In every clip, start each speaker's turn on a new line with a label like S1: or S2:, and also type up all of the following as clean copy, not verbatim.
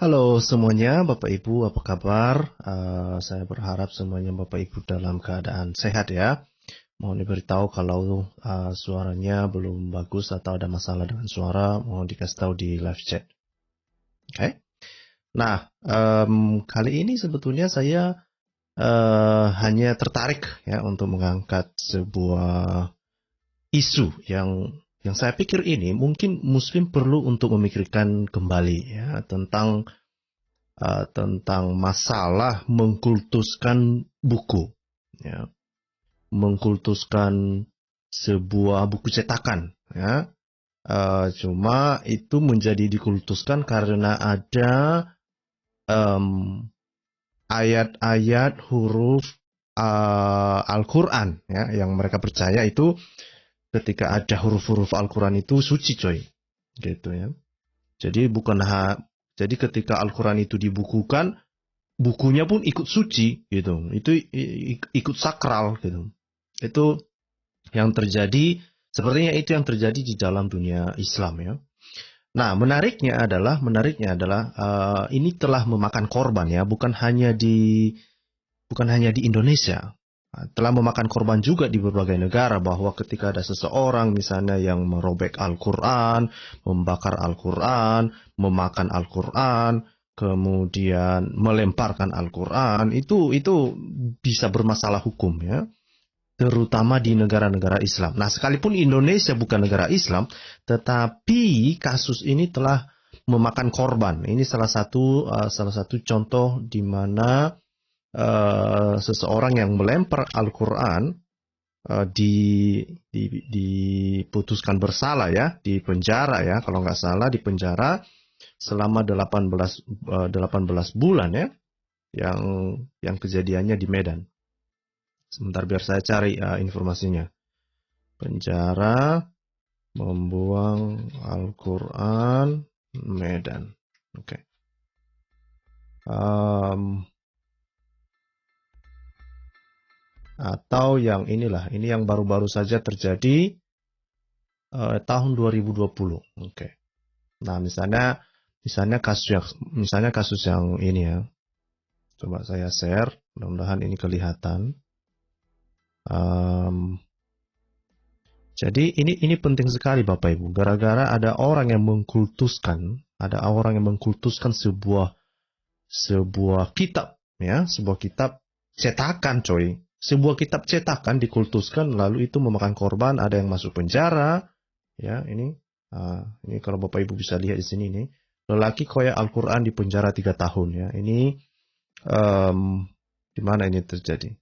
S1: Halo semuanya, Bapak Ibu, apa kabar? Saya berharap semuanya Bapak Ibu dalam keadaan sehat ya. Mohon diberitahu kalau suaranya belum bagus atau ada masalah dengan suara, mohon dikasih tahu di live chat. Oke? Nah, kali ini sebetulnya saya hanya tertarik ya untuk mengangkat sebuah isu yang saya pikir ini mungkin Muslim perlu untuk memikirkan kembali ya tentang masalah mengkultuskan buku, ya, mengkultuskan sebuah buku cetakan, ya. Cuma itu menjadi dikultuskan karena ada em, ayat-ayat huruf Al-Quran, ya, yang mereka percaya itu ketika ada huruf-huruf Al-Quran itu suci, coy, gitu ya. Jadi jadi ketika Al-Quran itu dibukukan, bukunya pun ikut suci gitu. Itu ikut sakral gitu. Itu yang terjadi, sepertinya itu yang terjadi di dalam dunia Islam ya. Nah, menariknya adalah ini telah memakan korban ya, bukan hanya di Indonesia. Telah memakan korban juga di berbagai negara, bahwa ketika ada seseorang misalnya yang merobek Al-Quran, membakar Al-Quran, memakan Al-Quran, kemudian melemparkan Al-Quran, itu bisa bermasalah hukum ya, terutama di negara-negara Islam. Nah, sekalipun Indonesia bukan negara Islam, tetapi kasus ini telah memakan korban. Ini salah satu contoh di mana seseorang yang melempar Al-Quran diputuskan bersalah ya, di penjara ya, kalau nggak salah di penjara selama 18 bulan ya, yang kejadiannya di Medan. Sebentar biar saya cari informasinya. Penjara membuang Al-Quran Medan. Oke. Atau yang inilah, ini yang baru-baru saja terjadi tahun 2020. Oke. Nah, misalnya kasus yang ini ya. Coba saya share, mudah-mudahan ini kelihatan. Jadi ini penting sekali Bapak Ibu. Gara-gara ada orang yang mengkultuskan sebuah kitab ya, sebuah kitab cetakan, coy. Sebuah kitab cetakan dikultuskan, lalu itu memakan korban, ada yang masuk penjara, ya. Ini kalau Bapak Ibu bisa lihat di sini nih, lelaki koyak Al-Quran di penjara 3 tahun ya. Ini di mana ini terjadi?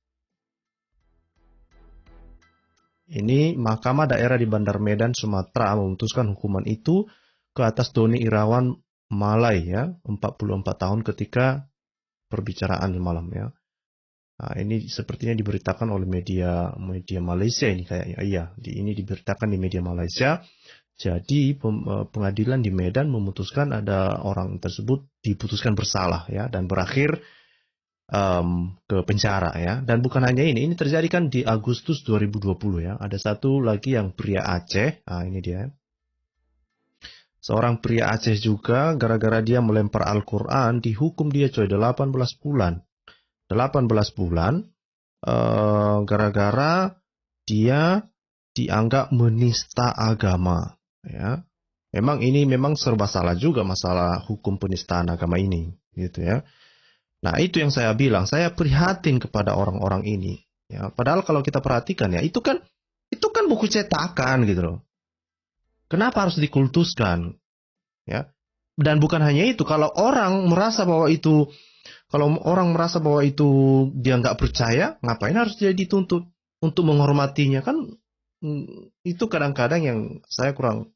S1: Ini Mahkamah Daerah di Bandar Medan, Sumatera memutuskan hukuman itu ke atas Doni Irawan Malai ya, 44 tahun ketika perbicaraan malam ya. Nah, ini sepertinya diberitakan oleh media Malaysia ini kayaknya. Iya, ini diberitakan di media Malaysia. Jadi pengadilan di Medan memutuskan ada orang tersebut diputuskan bersalah ya, dan berakhir ke penjara ya. Dan bukan hanya ini terjadi kan di Agustus 2020 ya. Ada satu lagi yang pria Aceh. Nah, ini dia. Seorang pria Aceh juga, gara-gara dia melempar Al-Quran, dihukum dia coy 18 bulan. 18 bulan gara-gara dia dianggap menista agama ya. Memang serba salah juga masalah hukum penistaan agama ini gitu ya. Nah, itu yang saya bilang, saya prihatin kepada orang-orang ini ya. Padahal kalau kita perhatikan ya, itu kan buku cetakan gitu loh. Kenapa harus dikultuskan ya? Dan bukan hanya itu, kalau orang merasa bahwa itu dia nggak percaya, ngapain harus dia dituntut untuk menghormatinya kan? Itu kadang-kadang yang saya kurang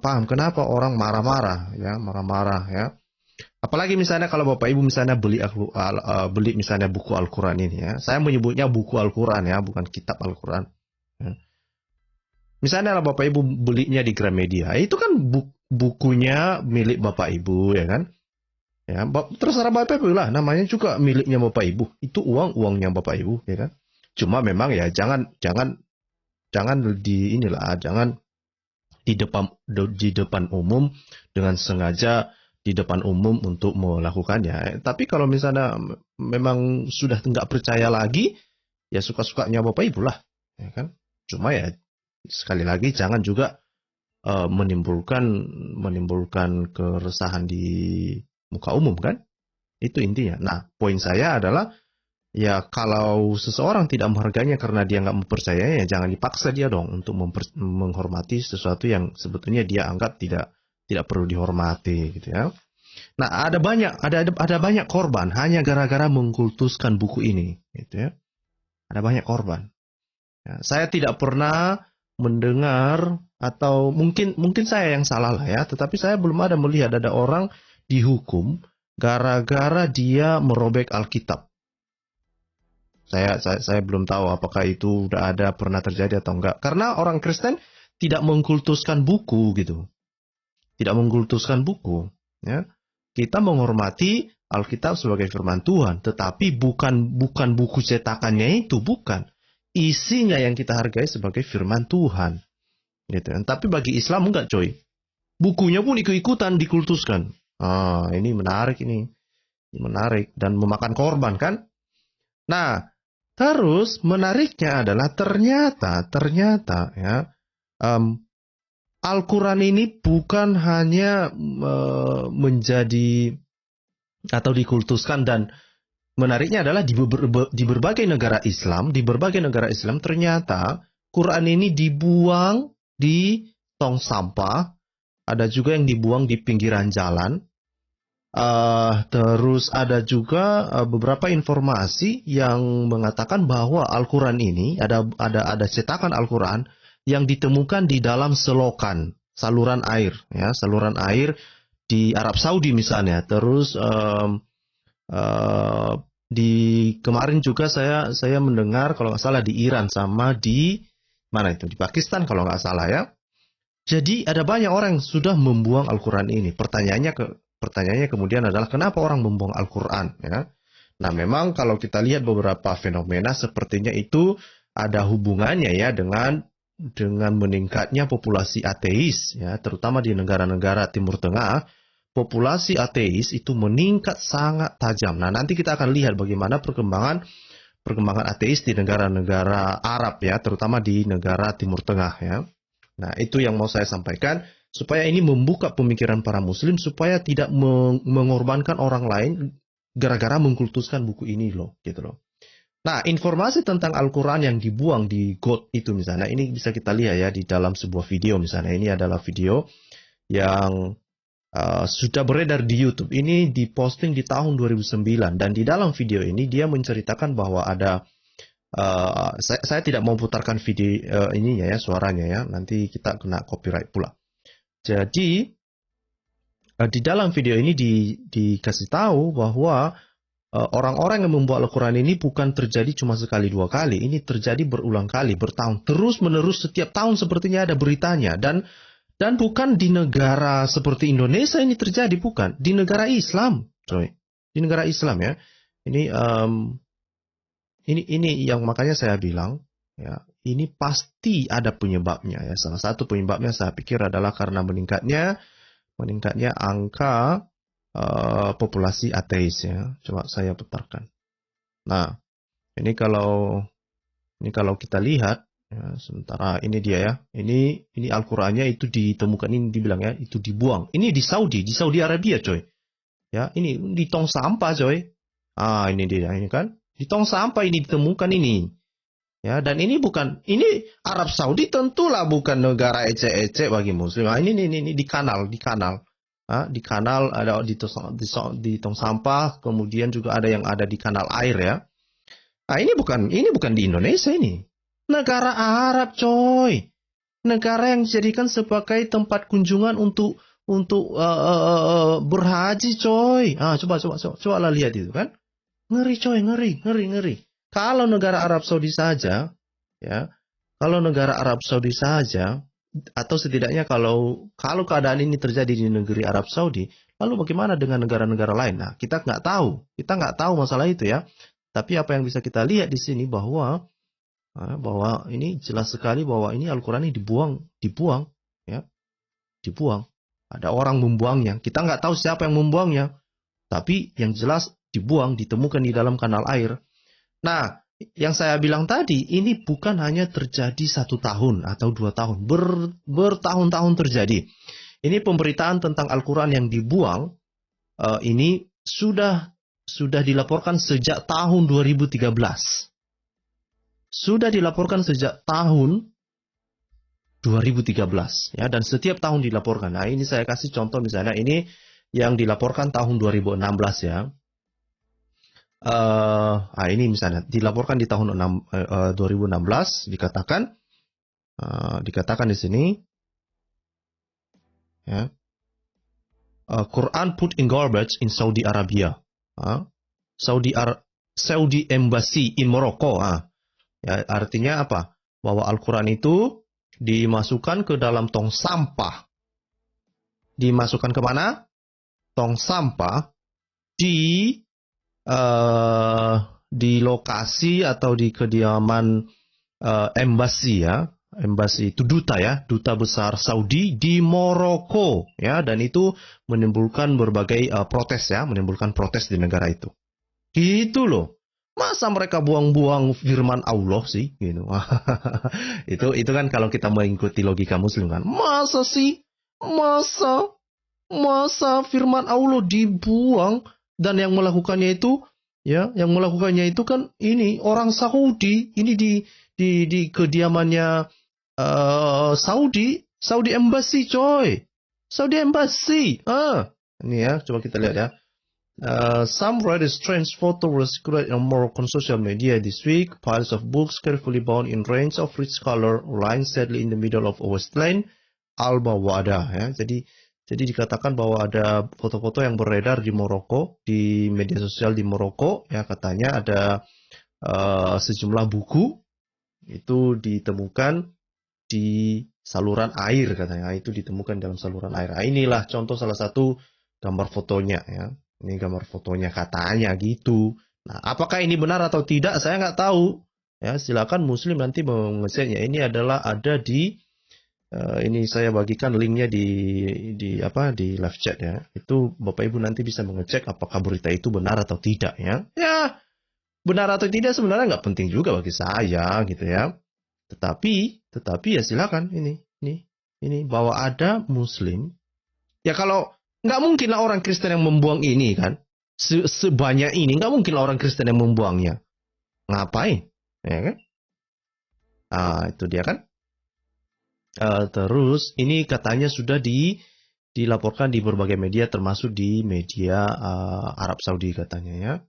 S1: paham, kenapa orang marah-marah ya. Apalagi misalnya kalau Bapak Ibu misalnya beli misalnya buku Al-Quran ini ya. Saya menyebutnya buku Al-Quran ya, bukan kitab Al-Quran. Ya. Misalnya lah Bapak Ibu belinya di Gramedia, itu kan bukunya milik Bapak Ibu ya kan? Ya, terserah Bapak Ibu lah, namanya juga miliknya Bapak Ibu. Itu uangnya Bapak Ibu, ya kan? Cuma memang ya jangan di depan umum dengan sengaja di depan umum untuk melakukannya. Tapi kalau misalnya memang sudah nggak percaya lagi, ya suka-sukanya Bapak Ibu lah, ya kan? Cuma ya sekali lagi jangan juga menimbulkan keresahan di muka umum kan? Itu intinya. Nah, poin saya adalah ya kalau seseorang tidak menghargainya karena dia nggak mempercayainya, jangan dipaksa dia dong untuk menghormati sesuatu yang sebetulnya dia anggap tidak perlu dihormati gitu ya. Nah, ada banyak korban hanya gara-gara mengkultuskan buku ini gitu ya. Ada banyak korban. Ya, saya tidak pernah mendengar atau mungkin saya yang salah lah ya, tetapi saya belum ada melihat ada orang dihukum gara-gara dia merobek Alkitab. Saya belum tahu apakah itu udah ada pernah terjadi atau enggak. Karena orang Kristen tidak mengkultuskan buku gitu. Tidak mengkultuskan buku. Ya. Kita menghormati Alkitab sebagai firman Tuhan. Tetapi bukan buku cetakannya itu. Bukan. Isinya yang kita hargai sebagai firman Tuhan. Gitu. Tapi bagi Islam enggak coy. Bukunya pun ikut-ikutan dikultuskan. Ini menarik ini. Ini menarik. Dan memakan korban kan. Nah, terus menariknya adalah ternyata ya Al-Quran ini bukan hanya menjadi atau dikultuskan, dan menariknya adalah di berbagai negara Islam, ternyata Quran ini dibuang di tong sampah, ada juga yang dibuang di pinggiran jalan. Terus ada juga beberapa informasi yang mengatakan bahwa Al-Quran ini ada cetakan Al-Quran yang ditemukan di dalam selokan, saluran air di Arab Saudi misalnya. Terus di kemarin juga saya mendengar kalau nggak salah di Iran sama di mana itu, di Pakistan kalau nggak salah ya. Jadi ada banyak orang yang sudah membuang Al-Quran ini. Pertanyaannya kemudian adalah kenapa orang membuang Al-Quran ya? Nah, memang kalau kita lihat beberapa fenomena sepertinya itu ada hubungannya ya dengan meningkatnya populasi ateis ya, terutama di negara-negara Timur Tengah. Populasi ateis itu meningkat sangat tajam. Nah, nanti kita akan lihat bagaimana perkembangan ateis di negara-negara Arab ya, terutama di negara Timur Tengah ya. Nah, itu yang mau saya sampaikan, supaya ini membuka pemikiran para muslim, supaya tidak mengorbankan orang lain gara-gara mengkultuskan buku ini loh, gitu loh. Nah, informasi tentang Al-Quran yang dibuang di got itu misalnya, ini bisa kita lihat ya di dalam sebuah video misalnya. Ini adalah video yang sudah beredar di YouTube. Ini diposting di tahun 2009, dan di dalam video ini dia menceritakan bahwa ada saya tidak mau putarkan video ininya ya, suaranya ya, nanti kita kena copyright pula. Jadi di dalam video ini dikasih tahu bahwa orang-orang yang membuat Al-Quran ini bukan terjadi cuma sekali dua kali, ini terjadi berulang kali, bertahun, terus menerus, setiap tahun sepertinya ada beritanya, dan bukan di negara seperti Indonesia ini terjadi, bukan, di negara Islam, coy, di negara Islam ya. Ini yang makanya saya bilang ya, ini pasti ada penyebabnya ya. Salah satu penyebabnya saya pikir adalah karena meningkatnya angka populasi ateis ya. Coba saya putarkan. Nah, ini kalau kita lihat ya, sementara ini dia ya. Ini Al-Qur'annya itu ditemukan, ini dibilang ya, itu dibuang. Ini di Saudi Arabia, coy. Ya, ini di tong sampah, coy. Ini dia, ini kan. Di tong sampah ini ditemukan ini. Ya, dan ini Arab Saudi tentulah bukan negara ecek-ecek bagi muslim. Ini di kanal. Di kanal ada di tong sampah, kemudian juga ada yang ada di kanal air ya. Ini bukan di Indonesia ini. Negara Arab, coy. Negara yang dijadikan sebagai tempat kunjungan untuk berhaji, coy. Coba lah lihat itu kan. Ngeri, coy, ngeri. Kalau negara Arab Saudi saja, ya, atau setidaknya kalau keadaan ini terjadi di negeri Arab Saudi, lalu bagaimana dengan negara-negara lain? Nah, kita nggak tahu masalah itu ya. Tapi apa yang bisa kita lihat di sini bahwa ini jelas sekali bahwa ini Al-Quran ini dibuang, ya, dibuang. Ada orang membuangnya. Kita nggak tahu siapa yang membuangnya. Tapi yang jelas dibuang, ditemukan di dalam kanal air. Nah, yang saya bilang tadi, ini bukan hanya terjadi 1 tahun atau 2 tahun. Bertahun-tahun terjadi. Ini pemberitaan tentang Al-Quran yang dibuang, ini sudah dilaporkan sejak tahun 2013. Sudah dilaporkan sejak tahun 2013. Ya, dan setiap tahun dilaporkan. Nah, ini saya kasih contoh misalnya, ini yang dilaporkan tahun 2016 ya. Ini misalnya dilaporkan di tahun 2016 dikatakan di sini ya, Quran put in garbage in Saudi Arabia, Saudi Embassy in Morocco. Ya, artinya apa? Bahwa Al-Quran itu dimasukkan ke dalam tong sampah. Dimasukkan ke mana? Tong sampah di lokasi atau di kediaman embassy ya, embassy itu duta ya, duta besar Saudi di Maroko ya, dan itu menimbulkan berbagai protes ya, menimbulkan protes di negara itu. Gitu loh. Masa mereka buang-buang firman Allah sih gitu. Itu kan kalau kita mengikuti logika muslim kan. Masa sih? Masa firman Allah dibuang? Dan yang melakukannya itu kan ini orang Saudi, ini di kediamannya Saudi Embassy coy. Saudi Embassy. Ini ya, coba kita lihat ya. Some rather strange photo was circulated on Moroccan social media this week. Piles of books carefully bound in range of rich color lying sadly in the middle of a wasteland, Al-Bawada ya. Jadi dikatakan bahwa ada foto-foto yang beredar di Maroko, di media sosial di Maroko, ya katanya ada sejumlah buku itu ditemukan di saluran air katanya, itu ditemukan dalam saluran air. Inilah contoh salah satu gambar fotonya ya. Ini gambar fotonya katanya gitu. Nah, apakah ini benar atau tidak saya nggak tahu. Ya, silakan muslim nanti mengeceknya. Ini adalah ada di ini saya bagikan linknya di live chat ya. Itu Bapak Ibu nanti bisa mengecek apakah berita itu benar atau tidak ya. Ya, benar atau tidak sebenarnya nggak penting juga bagi saya gitu ya. Tetapi ya silakan ini bahwa ada Muslim. Ya kalau nggak mungkin lah orang Kristen yang membuang ini kan. Sebanyak ini nggak mungkin lah orang Kristen yang membuangnya. Ngapain? Ya kan? Itu dia kan. Terus ini katanya sudah dilaporkan di berbagai media termasuk di media Arab Saudi katanya ya.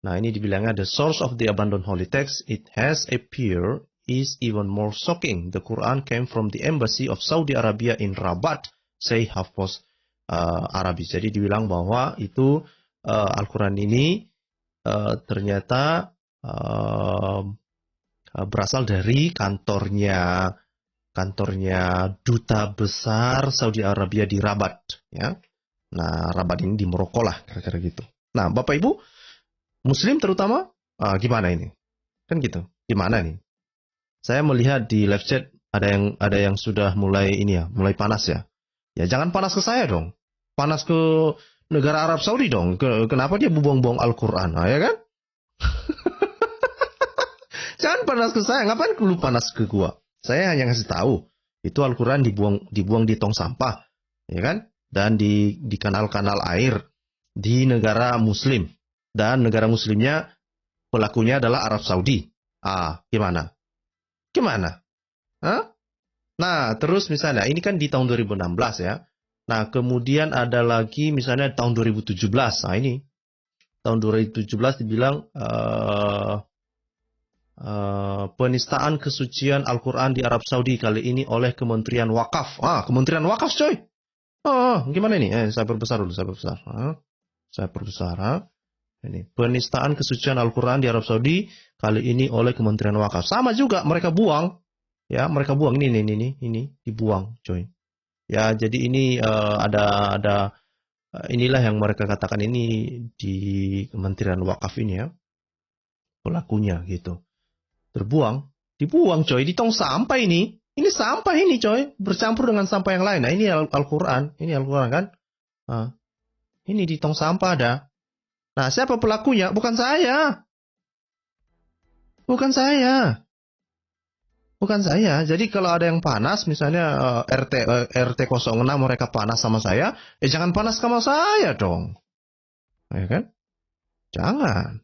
S1: Nah ini dibilangnya the source of the abandoned holy text it has appeared is even more shocking. The Quran came from the embassy of Saudi Arabia in Rabat, say Hafez Arabi. Jadi dibilang bahwa itu Al-Quran ini ternyata berasal dari kantornya duta besar Saudi Arabia di Rabat ya. Nah, Rabat ini di Maroko lah kira-kira gitu. Nah, Bapak Ibu Muslim terutama gimana ini? Kan gitu. Gimana nih? Saya melihat di live chat ada yang sudah mulai mulai panas ya. Ya jangan panas ke saya dong. Panas ke negara Arab Saudi dong. Kenapa dia buang-buang Al-Qur'an? Ya kan? Jangan panas ke saya, ngapain lu panas ke gua? Saya hanya ngasih tahu, itu Al-Quran dibuang di tong sampah, ya kan? Dan di kanal-kanal air di negara Muslim, dan negara Muslimnya pelakunya adalah Arab Saudi. Gimana? Nah, terus misalnya ini kan di tahun 2016 ya. Nah, kemudian ada lagi misalnya tahun 2017. Nah, ini tahun 2017 dibilang penistaan kesucian Al-Quran di Arab Saudi kali ini oleh Kementerian Wakaf. Kementerian Wakaf coy. Gimana ini? Saya perbesar dulu, saya perbesar. Ini penistaan kesucian Al-Quran di Arab Saudi kali ini oleh Kementerian Wakaf. Sama juga mereka buang. Ya, mereka buang ini dibuang coy. Ya, jadi ini ada inilah yang mereka katakan ini di Kementerian Wakaf ini ya. Pelakunya gitu. Dibuang coy di tong sampah ini Ini sampah ini coy, bercampur dengan sampah yang lain. Nah ini Al-Quran, ini Al-Quran kan. Nah, ini di tong sampah ada. Nah siapa pelakunya? Bukan saya. Bukan saya. Bukan saya. Jadi kalau ada yang panas, misalnya RT 06 mereka panas sama saya, jangan panas sama saya dong. Ya kan? Jangan.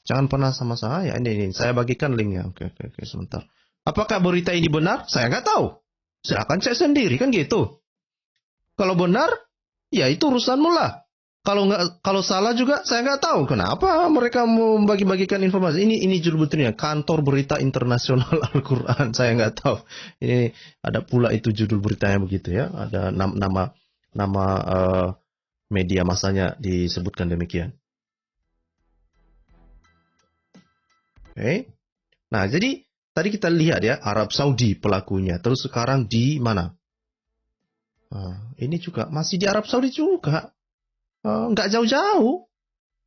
S1: Jangan panas sama saya. Ini saya bagikan linknya. Oke, sebentar. Apakah berita ini benar? Saya nggak tahu. Silakan cek sendiri, kan gitu. Kalau benar, ya itu urusanmu lah. Kalau salah juga saya nggak tahu kenapa mereka mau bagi-bagikan informasi. Ini judul betulnya Kantor Berita Internasional Al-Quran. Saya nggak tahu. Ini ada pula itu judul beritanya begitu ya. Ada nama media masanya disebutkan demikian. Oke. Nah, jadi tadi kita lihat ya Arab Saudi pelakunya. Terus sekarang di mana? Ini juga masih di Arab Saudi juga. Nggak jauh-jauh.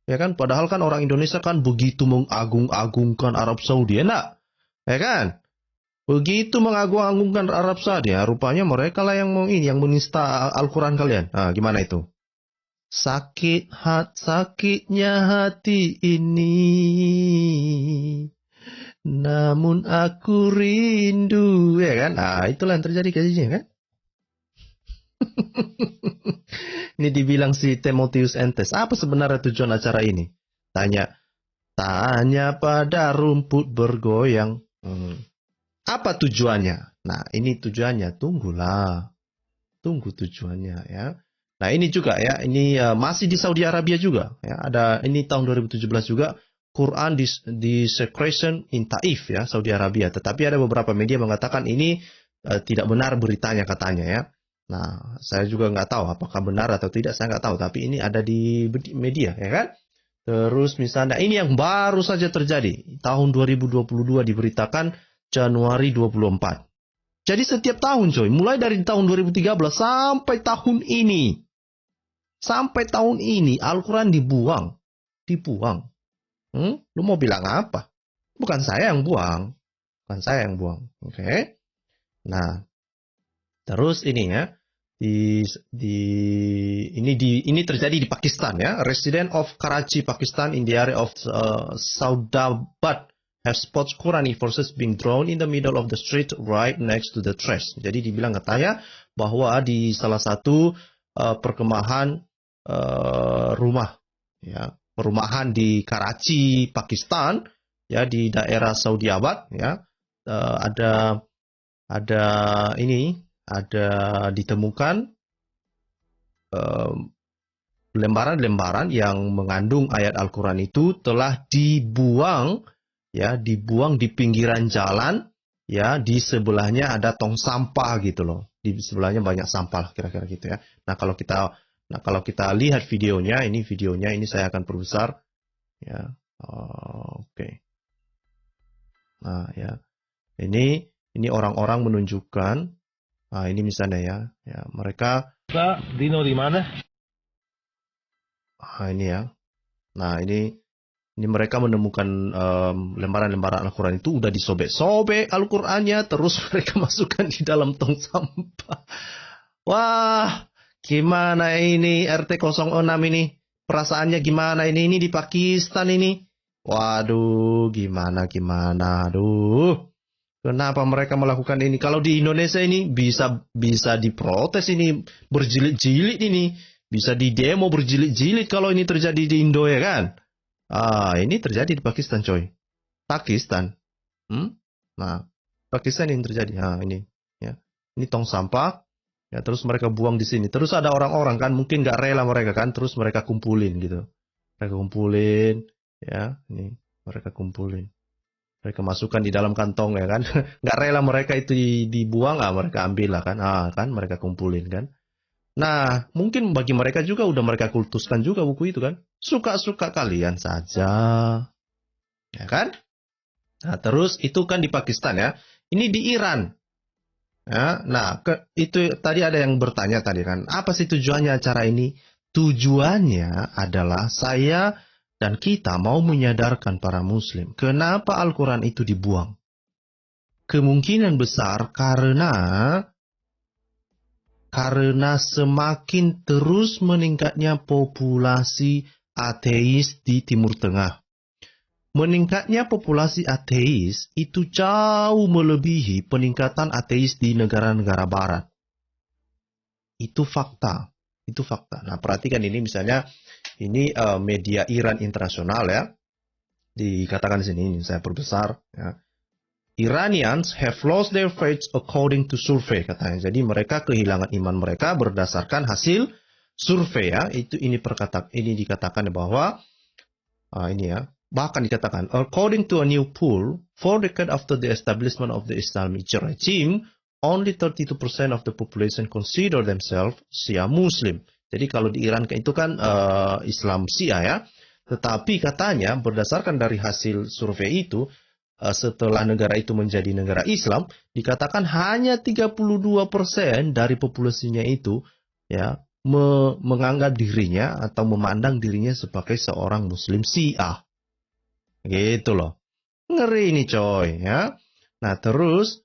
S1: Ya kan? Padahal kan orang Indonesia kan begitu mengagung-agungkan Arab Saudi. Enak. Ya kan? Begitu mengagung-agungkan Arab Saudi. Ya, rupanya mereka lah yang menista Al-Quran kalian. Gimana itu? Sakitnya hati ini, namun aku rindu. Ya kan? Itulah yang terjadi kayaknya kan? Ini dibilang si Timotius Entes. Apa sebenarnya tujuan acara ini? Tanya pada rumput bergoyang. Apa tujuannya? Nah, ini tujuannya. Tunggulah. Tunggu tujuannya ya. Nah, ini juga ya. Ini masih di Saudi Arabia juga. Ya, ada ini tahun 2017 juga. Quran desecration in Taif ya, Saudi Arabia. Tetapi ada beberapa media mengatakan ini tidak benar beritanya katanya ya. Nah, saya juga nggak tahu apakah benar atau tidak, saya nggak tahu. Tapi ini ada di media, ya kan? Terus misalnya, ini yang baru saja terjadi. Tahun 2022 diberitakan Januari 24. Jadi setiap tahun coy, mulai dari tahun 2013 sampai tahun ini. Sampai tahun ini, Al-Quran dibuang. Dibuang. Lu mau bilang apa? Bukan saya yang buang. Bukan saya yang buang. Oke. Nah, terus ini ya, ini terjadi di Pakistan ya. Resident of Karachi, Pakistan, in the area of Saudabad have spots Qurani forces being drawn in the middle of the street right next to the trash. Jadi dibilang katanya bahwa di salah satu perkemahan rumah ya, perumahan di Karachi, Pakistan ya, di daerah Saudabad ya, ada ditemukan lembaran-lembaran yang mengandung ayat Al-Quran itu telah dibuang ya, dibuang di pinggiran jalan ya, di sebelahnya ada tong sampah gitu loh, di sebelahnya banyak sampah kira-kira gitu ya. Nah kalau kita lihat videonya ini saya akan perbesar ya. Oke. Nah ya, ini orang-orang menunjukkan. Nah, ini misalnya ya mereka.
S2: Pak Dino di mana?
S1: Ini ya. Nah, ini mereka menemukan lembaran-lembaran Al-Quran itu udah disobek-sobek Al-Qurannya, terus mereka masukkan di dalam tong sampah. Wah, gimana ini RT 06 ini? Perasaannya gimana ini? Ini di Pakistan ini. Waduh, gimana? Aduh. Kenapa mereka melakukan ini? Kalau di Indonesia ini bisa diprotes ini, berjilid-jilid ini, bisa didemo berjilid-jilid kalau ini terjadi di Indo ya kan? Ini terjadi di Pakistan coy. Pakistan. Nah, Pakistan ini terjadi. Ini ya. Ini tong sampah ya, terus mereka buang di sini. Terus ada orang-orang kan mungkin nggak rela mereka kan, terus mereka kumpulin gitu. Mereka kumpulin ya, ini mereka kumpulin. Mereka masukkan di dalam kantong ya kan. Nggak rela mereka itu dibuang, mereka ambil lah kan. Kan mereka kumpulin kan. Nah, mungkin bagi mereka juga udah mereka kultuskan juga buku itu kan. Suka-suka kalian saja. Ya kan? Nah, terus itu kan di Pakistan ya. Ini di Iran. Ya, nah, itu tadi ada yang bertanya tadi kan. Apa sih tujuannya acara ini? Tujuannya adalah saya dan kita mau menyadarkan para muslim, kenapa Al-Quran itu dibuang. kemungkinan besar karena semakin terus meningkatnya populasi ateis di Timur Tengah. Meningkatnya populasi ateis itu jauh melebihi peningkatan ateis di negara-negara barat. Itu fakta. Itu fakta. Nah, perhatikan ini misalnya, ini media Iran internasional ya. Dikatakan di sini, ini saya perbesar ya. Iranians have lost their faith according to survey, katanya. Jadi mereka kehilangan iman mereka berdasarkan hasil survei ya. Ini dikatakan bahwa ini ya. Bahkan dikatakan according to a new poll, 4 decades after the establishment of the Islamic regime, only 32% of the population consider themselves Shia Muslim. Jadi kalau di Iran itu kan Islam Syiah ya. Tetapi katanya berdasarkan dari hasil survei itu, setelah negara itu menjadi negara Islam, dikatakan hanya 32% dari populasinya itu ya menganggap dirinya atau memandang dirinya sebagai seorang Muslim Syiah. Gitu loh. Ngeri ini coy ya. Nah, terus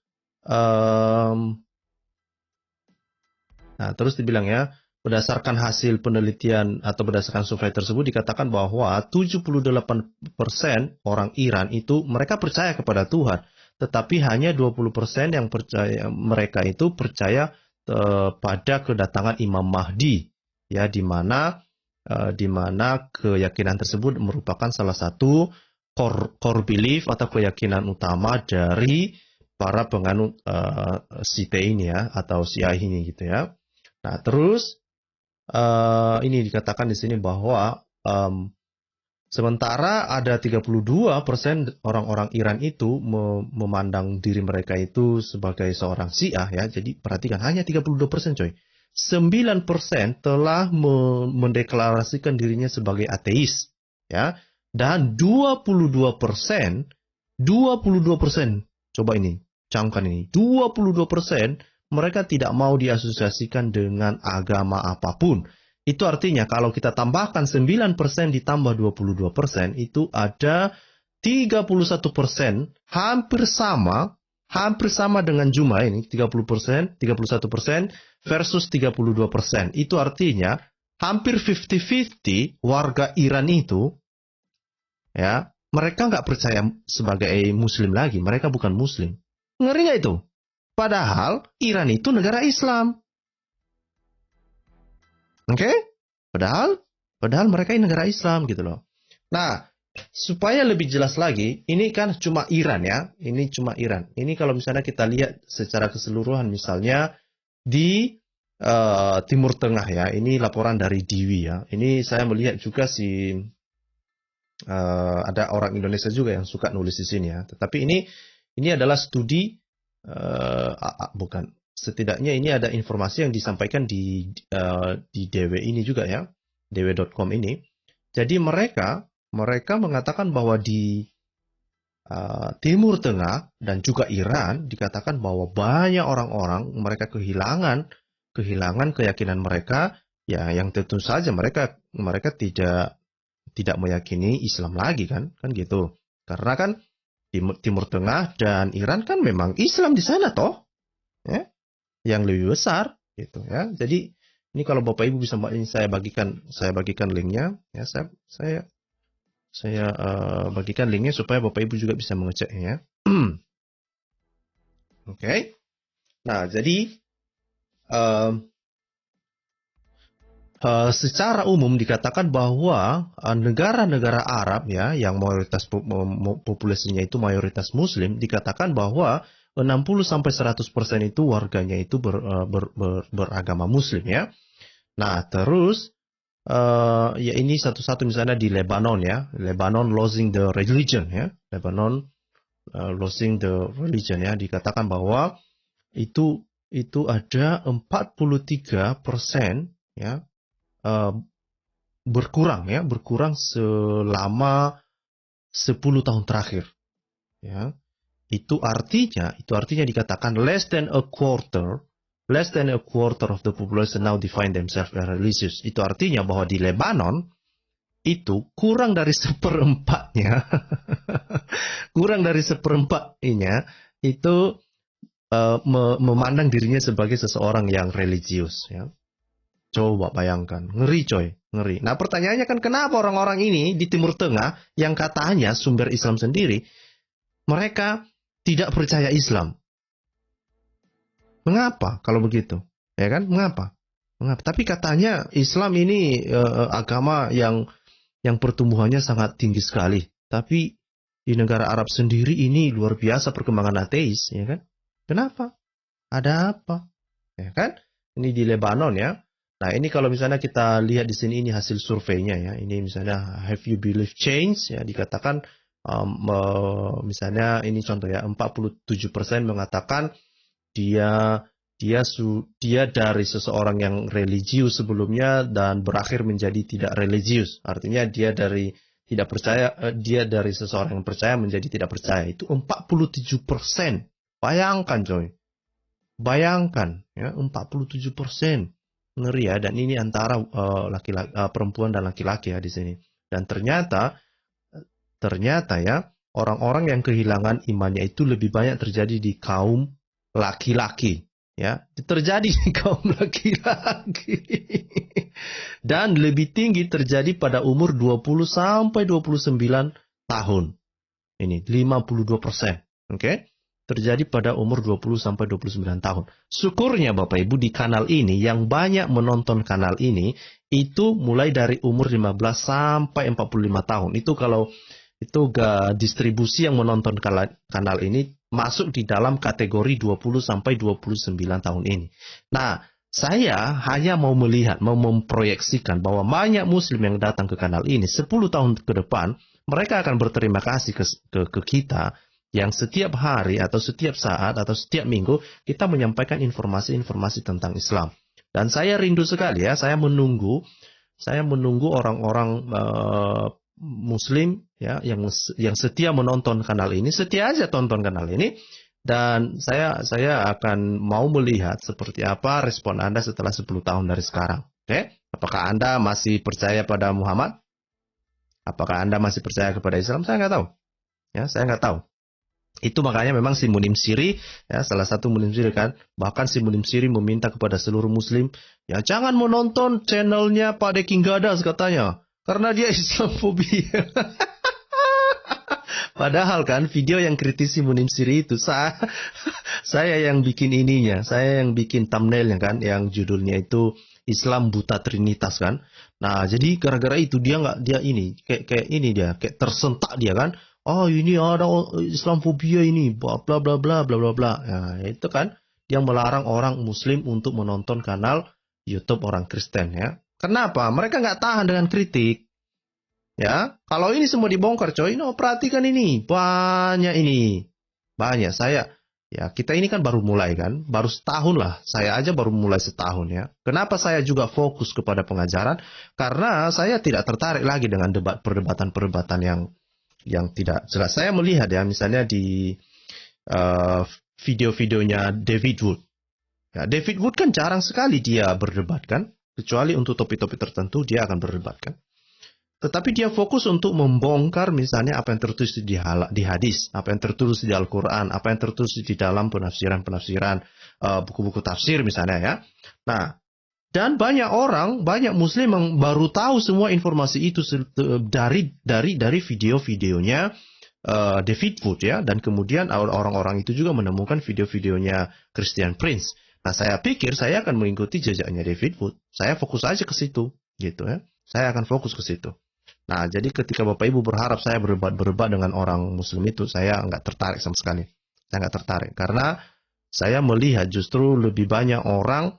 S1: dibilang ya, berdasarkan hasil penelitian atau berdasarkan survei tersebut dikatakan bahwa 78% orang Iran itu mereka percaya kepada Tuhan, tetapi hanya 20% yang percaya, mereka itu percaya pada kedatangan Imam Mahdi, ya, di mana keyakinan tersebut merupakan salah satu core belief atau keyakinan utama dari para penganut Syiite ini ya, atau Syiah ini gitu ya. Nah, terus ini dikatakan di sini bahwa sementara ada 32% orang-orang Iran itu memandang diri mereka itu sebagai seorang Syiah ya. Jadi perhatikan, hanya 32% coy. 9% telah mendeklarasikan dirinya sebagai ateis ya. Dan 22%, coba ini, camkan ini, 22% mereka tidak mau diasosiasikan dengan agama apapun. Itu artinya kalau kita tambahkan 9% ditambah 22%, itu ada 31%, hampir sama dengan jumlah ini, 30%, 31% versus 32%. Itu artinya hampir 50-50 warga Iran itu, ya, mereka nggak percaya sebagai Muslim lagi, mereka bukan Muslim. Ngeri nggak itu? Padahal Iran itu negara Islam. Oke? Padahal mereka ini negara Islam gitu loh. Nah, supaya lebih jelas lagi, ini kan cuma Iran ya. Ini cuma Iran. Ini kalau misalnya kita lihat secara keseluruhan misalnya di Timur Tengah ya. Ini laporan dari Diwi ya. Ini saya melihat juga ada orang Indonesia juga yang suka nulis di sini ya. Tetapi ini adalah studi bukan. Setidaknya ini ada informasi yang disampaikan di DW ini juga ya, dw.com ini. Jadi mereka mengatakan bahwa di Timur Tengah dan juga Iran dikatakan bahwa banyak orang-orang mereka kehilangan keyakinan mereka ya, yang tentu saja mereka tidak meyakini Islam lagi kan gitu. Karena kan Timur Tengah dan Iran kan memang Islam di sana toh, ya, yang lebih besar gitu ya. Jadi ini kalau Bapak Ibu bisa, ini saya bagikan linknya ya, saya bagikan linknya supaya Bapak Ibu juga bisa mengeceknya ya. Oke. Nah, jadi secara umum dikatakan bahwa negara-negara Arab ya, yang mayoritas populasinya itu mayoritas Muslim, dikatakan bahwa 60-100% itu warganya itu beragama Muslim ya. Nah, terus ya ini satu-satu misalnya di Lebanon ya, Lebanon losing the religion ya, Lebanon losing the religion ya, dikatakan bahwa itu ada 43% ya, berkurang selama 10 tahun terakhir ya. Itu artinya dikatakan less than a quarter of the population now define themselves as religious. Itu artinya bahwa di Lebanon itu kurang dari seperempatnya itu memandang dirinya sebagai seseorang yang religius. Ya. Coba bayangkan, ngeri coy, ngeri. Nah pertanyaannya kan kenapa orang-orang ini di Timur Tengah yang katanya sumber Islam sendiri, mereka tidak percaya Islam. Mengapa kalau begitu? Ya kan, mengapa? Mengapa? Tapi katanya Islam ini agama yang pertumbuhannya sangat tinggi sekali. Tapi di negara Arab sendiri ini luar biasa perkembangan ateis, ya kan? Kenapa? Ada apa? Ya kan? Ini di Lebanon ya. Nah, ini kalau misalnya kita lihat di sini ini hasil surveinya ya. Ini misalnya have you believe change ya dikatakan misalnya ini contoh ya 47% mengatakan dia dari seseorang yang religius sebelumnya dan berakhir menjadi tidak religius. Artinya dia dari tidak percaya, dia dari seseorang yang percaya menjadi tidak percaya. Itu 47%. Bayangkan coy. Bayangkan ya 47%. Ngeri ya, dan ini antara laki-laki, perempuan dan laki-laki ya di sini. Dan ternyata ya orang-orang yang kehilangan imannya itu lebih banyak terjadi di kaum laki-laki. Ya, terjadi di kaum laki-laki. Dan lebih tinggi terjadi pada umur 20 sampai 29 tahun. Ini 52%. Oke? Terjadi pada umur 20 sampai 29 tahun. Syukurnya Bapak Ibu di kanal ini yang banyak menonton kanal ini itu mulai dari umur 15 sampai 45 tahun. Itu kalau itu distribusi yang menonton kanal ini masuk di dalam kategori 20 sampai 29 tahun ini. Nah, saya hanya mau melihat, mau memproyeksikan bahwa banyak muslim yang datang ke kanal ini 10 tahun ke depan, mereka akan berterima kasih ke kita yang setiap hari atau setiap saat atau setiap minggu kita menyampaikan informasi-informasi tentang Islam. Dan saya rindu sekali ya, saya menunggu orang-orang muslim ya yang setia menonton kanal ini, setia aja tonton kanal ini, dan saya akan mau melihat seperti apa respon Anda setelah 10 tahun dari sekarang. Oke? Apakah Anda masih percaya pada Muhammad? Apakah Anda masih percaya kepada Islam? Saya nggak tahu. Ya, saya nggak tahu. Itu makanya memang si Munim Siri, ya salah satu Munim Siri kan, bahkan si Munim Siri meminta kepada seluruh muslim, ya jangan menonton channelnya Pak Deking Gadas katanya, karena dia Islamofobia. Padahal kan video yang kritisi Munim Siri itu saya yang bikin ininya, saya yang bikin thumbnailnya kan, yang judulnya itu Islam Buta Trinitas kan. Nah jadi gara-gara itu dia kayak tersentak dia kan. Oh ini ada Islamofobia ini, bla bla bla bla bla bla bla. Nah, itu kan yang melarang orang Muslim untuk menonton kanal YouTube orang Kristen ya. Kenapa? Mereka nggak tahan dengan kritik. Ya, kalau ini semua dibongkar, coy. No, perhatikan ini, banyak. Kita ini kan baru mulai kan, baru setahun lah. Saya aja baru mulai setahun ya. Kenapa saya juga fokus kepada pengajaran? Karena saya tidak tertarik lagi dengan perdebatan-perdebatan yang tidak jelas. Saya melihat ya misalnya di video-videonya David Wood. Ya, David Wood kan jarang sekali dia berdebat kan, kecuali untuk topik-topik tertentu dia akan berdebat kan. Tetapi dia fokus untuk membongkar misalnya apa yang tertulis di hadis, apa yang tertulis di Al-Quran, apa yang tertulis di dalam penafsiran-penafsiran buku-buku tafsir misalnya ya. Nah, dan banyak muslim yang baru tahu semua informasi itu dari video-videonya David Wood ya, dan kemudian orang-orang itu juga menemukan video-videonya Christian Prince. Nah, saya pikir saya akan mengikuti jejaknya David Wood. Saya fokus aja ke situ gitu ya. Saya akan fokus ke situ. Nah, jadi ketika Bapak Ibu berharap saya berdebat dengan orang muslim itu, saya nggak tertarik sama sekali. Saya nggak tertarik karena saya melihat justru lebih banyak orang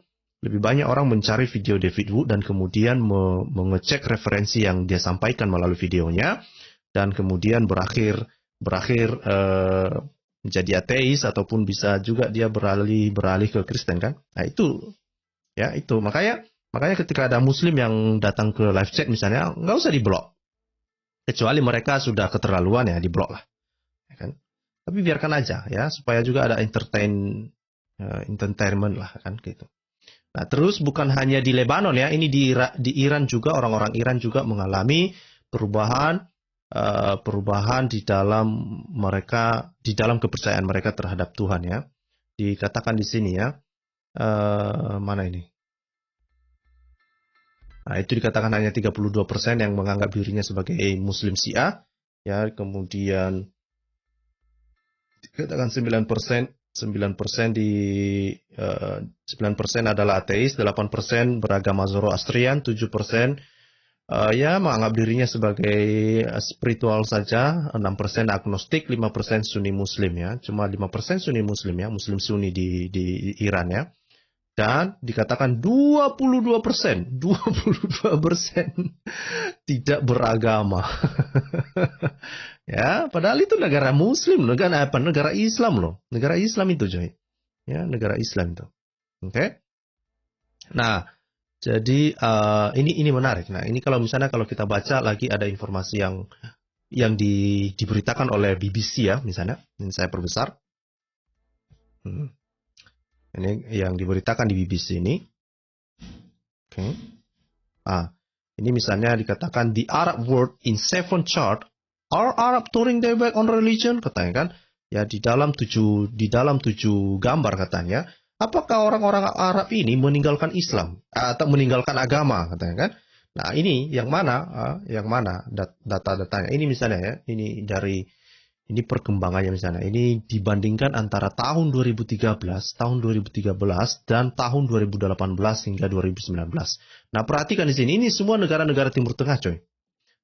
S1: mencari video David Wood dan kemudian mengecek referensi yang dia sampaikan melalui videonya dan kemudian berakhir menjadi ateis ataupun bisa juga dia beralih ke Kristen kan. Nah, itu makanya ketika ada muslim yang datang ke live chat misalnya, nggak usah diblok. Kecuali mereka sudah keterlaluan ya diblok lah. Ya kan? Tapi biarkan aja ya supaya juga ada entertainment lah kan gitu. Nah, terus bukan hanya di Lebanon ya, ini di Iran juga, orang-orang Iran juga mengalami perubahan perubahan di dalam mereka, di dalam kepercayaan mereka terhadap Tuhan ya. Dikatakan di sini ya, mana ini? Nah, itu dikatakan hanya 32% yang menganggap dirinya sebagai Muslim Syiah, ya. Kemudian dikatakan 9%, 9% 9% adalah ateis, 8% beragama Zoroastrian, 7% ya menganggap dirinya sebagai spiritual saja, 6% agnostik, 5% Sunni Muslim ya. Cuma 5% Sunni Muslim ya, Muslim Sunni di Iran ya. Dan dikatakan 22% tidak beragama. Ya, padahal itu negara Muslim, negara Islam loh. Negara Islam itu, Joy. Ya, negara Islam itu. Oke. Nah, jadi ini menarik. Nah, ini kalau misalnya kalau kita baca lagi ada informasi yang diberitakan oleh BBC ya, misalnya. Ini saya perbesar. Ini yang diberitakan di BBC ini. Oke. Ini misalnya dikatakan the Arab world in 7 chart are Arab turning their back on religion, katanya kan. Ya di dalam 7 gambar katanya. Apakah orang-orang Arab ini meninggalkan Islam atau meninggalkan agama, katanya kan? Nah, ini yang mana data-datanya. Ini misalnya ya, ini perkembangannya misalnya. Ini dibandingkan antara tahun 2013 dan tahun 2018 hingga 2019. Nah, perhatikan di sini. Ini semua negara-negara Timur Tengah, coy.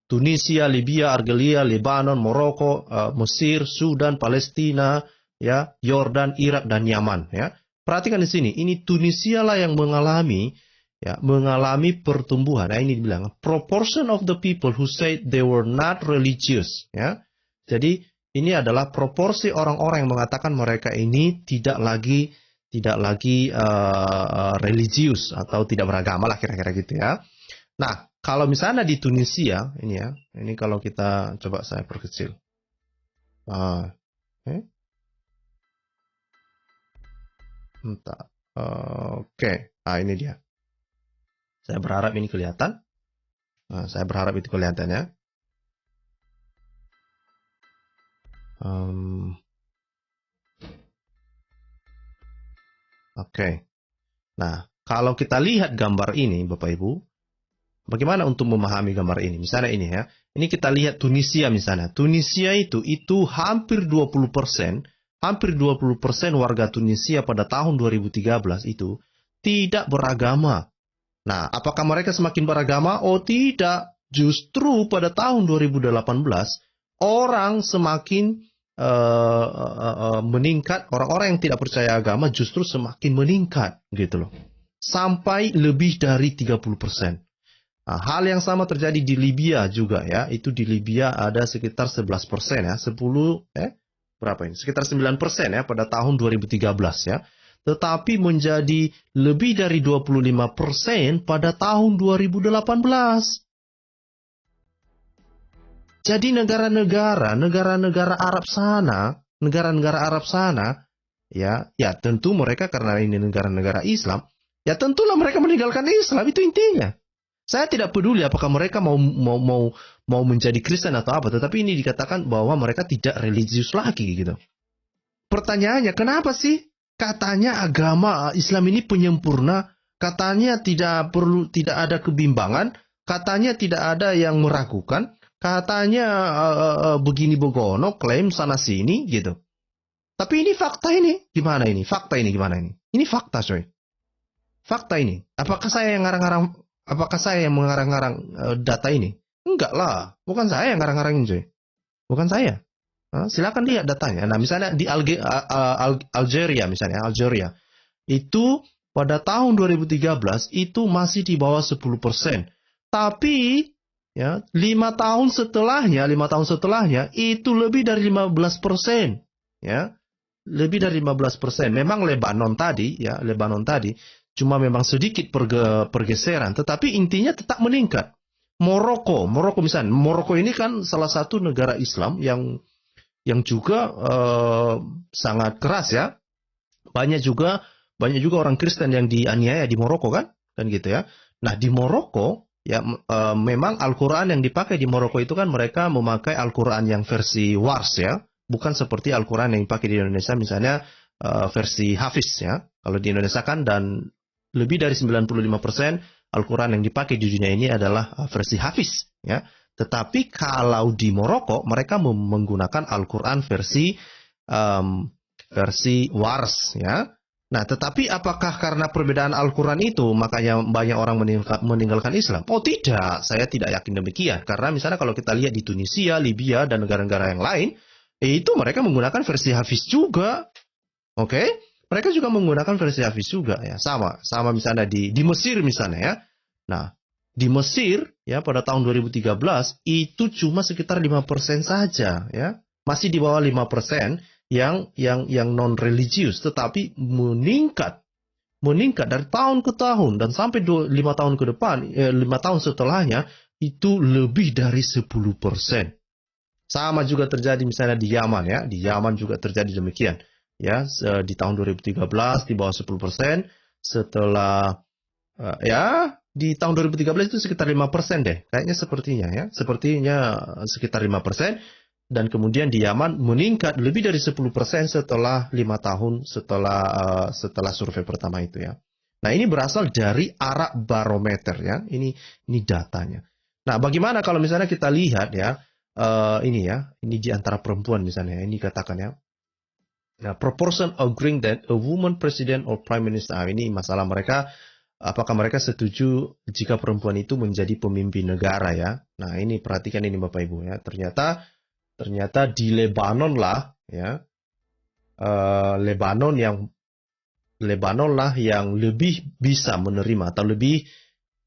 S1: Tunisia, Libya, Algeria, Lebanon, Maroko, Mesir, Sudan, Palestina, ya, Yordan, Irak dan Yaman, ya. Perhatikan di sini. Ini Tunisia lah yang mengalami pertumbuhan. Nah, ini dibilang proportion of the people who say they were not religious, ya. Jadi ini adalah proporsi orang-orang yang mengatakan mereka ini tidak lagi religius atau tidak beragama lah kira-kira gitu ya. Nah, kalau misalnya di Tunisia ini ya, ini kalau kita coba saya perkecil. Oke. Ini dia. Saya berharap ini kelihatan. Saya berharap itu kelihatan ya. Oke. Nah, kalau kita lihat gambar ini, Bapak Ibu, bagaimana untuk memahami gambar ini? Misalnya ini ya. Ini kita lihat Tunisia misalnya. Tunisia itu hampir 20%, warga Tunisia pada tahun 2013 itu tidak beragama. Nah, apakah mereka semakin beragama? Oh, tidak. Justru pada tahun 2018 orang semakin meningkat, orang-orang yang tidak percaya agama justru semakin meningkat gitu loh. Sampai lebih dari 30%. Nah, hal yang sama terjadi di Libya juga ya. Itu di Libya ada sekitar 11% ya. Berapa ini? Sekitar 9% ya pada tahun 2013 ya. Tetapi menjadi lebih dari 25% pada tahun 2018. Jadi negara-negara Arab sana, ya tentu mereka karena ini negara-negara Islam, ya tentulah mereka meninggalkan Islam, itu intinya. Saya tidak peduli apakah mereka mau menjadi Kristen atau apa, tetapi ini dikatakan bahwa mereka tidak religius lagi gitu. Pertanyaannya, kenapa sih katanya agama Islam ini penyempurna, katanya tidak ada kebimbangan, katanya tidak ada yang meragukan, katanya begini begono, klaim sana sini gitu. Tapi ini fakta ini gimana ini? Fakta ini gimana ini? Ini fakta, coy. Fakta ini. Apakah saya yang mengarang-arang data ini? Enggak lah. Bukan saya yang ngarang-ngarangin, coy. Bukan saya. Silakan lihat datanya. Nah, misalnya di Algeria misalnya, Algeria. Itu pada tahun 2013 itu masih di bawah 10%. Tapi ya, 5 tahun setelahnya itu lebih dari 15%, ya. Lebih dari 15%. Memang Lebanon tadi cuma memang sedikit pergeseran, tetapi intinya tetap meningkat. Maroko misalnya, Maroko ini kan salah satu negara Islam yang juga sangat keras ya. Banyak juga orang Kristen yang dianiaya di Maroko kan gitu ya. Nah, di Maroko Ya, memang Al-Quran yang dipakai di Maroko itu kan mereka memakai Al-Quran yang versi Wars ya, bukan seperti Al-Quran yang dipakai di Indonesia misalnya versi Hafiz ya. Kalau di Indonesia kan dan lebih dari 95% Al-Quran yang dipakai di dunia ini adalah versi Hafiz ya. Tetapi kalau di Maroko mereka menggunakan Al-Quran versi Wars ya. Nah, tetapi apakah karena perbedaan Al-Quran itu makanya banyak orang meninggalkan Islam? Oh tidak, saya tidak yakin demikian. Karena misalnya kalau kita lihat di Tunisia, Libya, dan negara-negara yang lain, itu mereka menggunakan versi Hafiz juga. Oke? Mereka juga menggunakan versi Hafiz juga ya. Sama misalnya di Mesir misalnya ya. Nah, di Mesir ya pada tahun 2013 itu cuma sekitar 5% saja ya. Masih di bawah 5% yang non religius, tetapi meningkat dari tahun ke tahun dan sampai 5 tahun ke depan, 5 tahun setelahnya itu lebih dari 10%. Sama juga terjadi misalnya di Yaman ya, di Yaman juga terjadi demikian ya, di tahun 2013 di bawah 10%, setelah ya di tahun 2013 itu sekitar 5% deh, kayaknya sepertinya sekitar 5%. Dan kemudian di Yaman meningkat lebih dari 10% setelah 5 tahun setelah survei pertama itu ya. Nah, ini berasal dari Arab Barometer ya. Ini datanya. Nah, bagaimana kalau misalnya kita lihat ya, ini di antara perempuan misalnya, ini katakan ya. Nah, proportion agreeing that a woman president or prime minister, ini masalah mereka, apakah mereka setuju jika perempuan itu menjadi pemimpin negara ya. Nah, ini perhatikan ini Bapak Ibu ya. Ternyata di Lebanon lah ya, Lebanon lah yang lebih bisa menerima atau lebih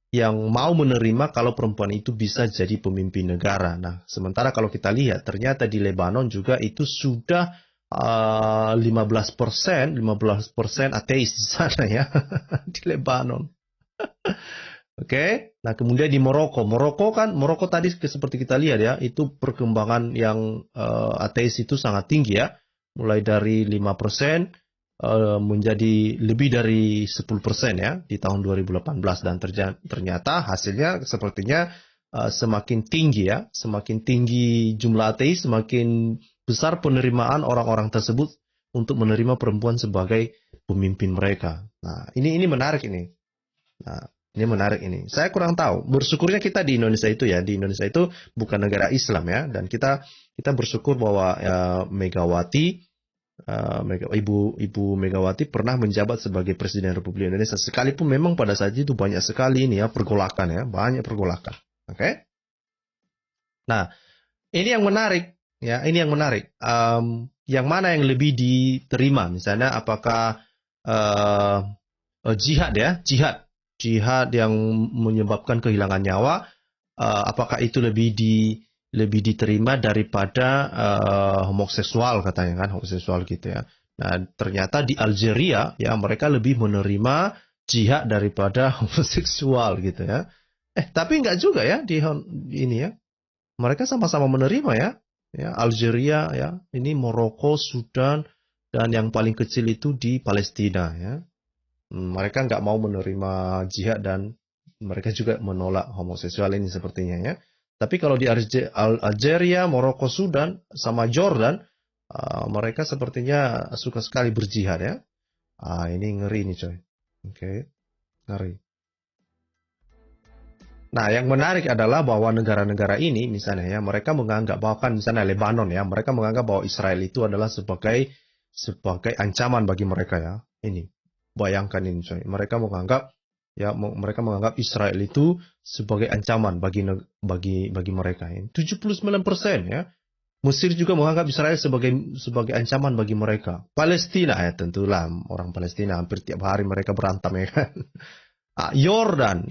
S1: yang mau menerima kalau perempuan itu bisa jadi pemimpin negara. Nah, sementara kalau kita lihat ternyata di Lebanon juga itu sudah 15% ateis di sana ya di Lebanon. Oke, nah kemudian di Maroko tadi seperti kita lihat ya, itu perkembangan yang ateis itu sangat tinggi ya, mulai dari 5% menjadi lebih dari 10% ya di tahun 2018 dan ternyata hasilnya sepertinya semakin tinggi jumlah ateis, semakin besar penerimaan orang-orang tersebut untuk menerima perempuan sebagai pemimpin mereka. Nah, ini menarik ini. Nah, ini menarik ini. Saya kurang tahu. Bersyukurnya kita di Indonesia itu ya. Di Indonesia itu bukan negara Islam ya. Dan kita bersyukur bahwa Megawati, Ibu Megawati pernah menjabat sebagai Presiden Republik Indonesia. Sekalipun memang pada saat itu banyak sekali ini ya pergolakan ya. Banyak pergolakan. Oke? Nah, ini yang menarik ya. Ini yang menarik. Yang mana yang lebih diterima? Misalnya apakah jihad ya? Jihad yang menyebabkan kehilangan nyawa, apakah itu lebih diterima daripada homoseksual katanya kan, homoseksual gitu ya. Nah, ternyata di Algeria ya mereka lebih menerima jihad daripada homoseksual gitu ya. Tapi enggak juga ya di ini ya. Mereka sama-sama menerima ya. Ya, Algeria ya, ini Maroko, Sudan, dan yang paling kecil itu di Palestina ya. Mereka nggak mau menerima jihad dan mereka juga menolak homoseksual ini sepertinya ya. Tapi kalau di Algeria, Maroko, Sudan, sama Jordan, mereka sepertinya suka sekali berjihad ya. Ini ngeri nih coy. Oke, ngeri. Nah, yang menarik adalah bahwa negara-negara ini misalnya ya, mereka menganggap bahwa misalnya Lebanon ya, mereka menganggap bahwa Israel itu adalah sebagai ancaman bagi mereka ya. Ini. Bayangkan ini coy. Mereka menganggap Israel itu sebagai ancaman bagi mereka. 79% ya. Mesir juga menganggap Israel sebagai ancaman bagi mereka. Palestina ya tentulah orang Palestina hampir tiap hari mereka berantem ya kan. Yordan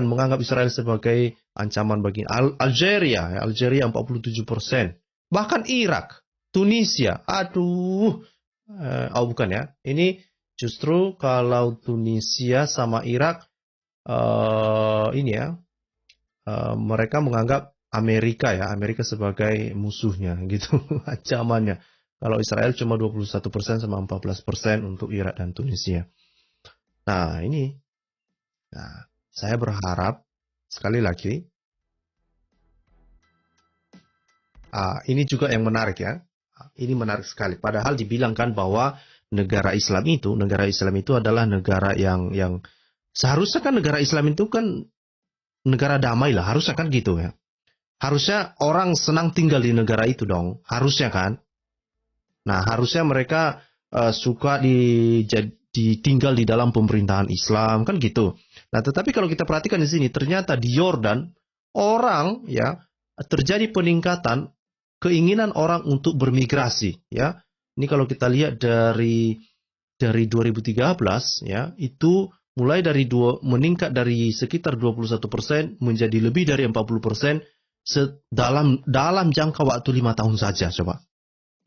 S1: menganggap Israel sebagai ancaman bagi Algeria 47%. Bahkan Irak, Tunisia. Bukan ya. Ini justru kalau Tunisia sama Irak mereka menganggap Amerika sebagai musuhnya gitu ancamannya. Kalau Israel cuma 21% sama 14% untuk Irak dan Tunisia. Nah, saya berharap sekali lagi, ini juga yang menarik ya. Ini menarik sekali. Padahal dibilangkan bahwa negara Islam itu adalah negara yang seharusnya kan negara Islam itu kan negara damai lah. Harusnya kan gitu ya. Harusnya orang senang tinggal di negara itu dong. Harusnya kan. Nah, harusnya mereka suka ditinggal di dalam pemerintahan Islam kan gitu. Nah, tetapi kalau kita perhatikan di sini ternyata di Yordan orang ya terjadi peningkatan keinginan orang untuk bermigrasi ya. Ini kalau kita lihat dari 2013 ya, itu mulai dari meningkat dari sekitar 21% menjadi lebih dari 40% dalam jangka waktu 5 tahun saja coba.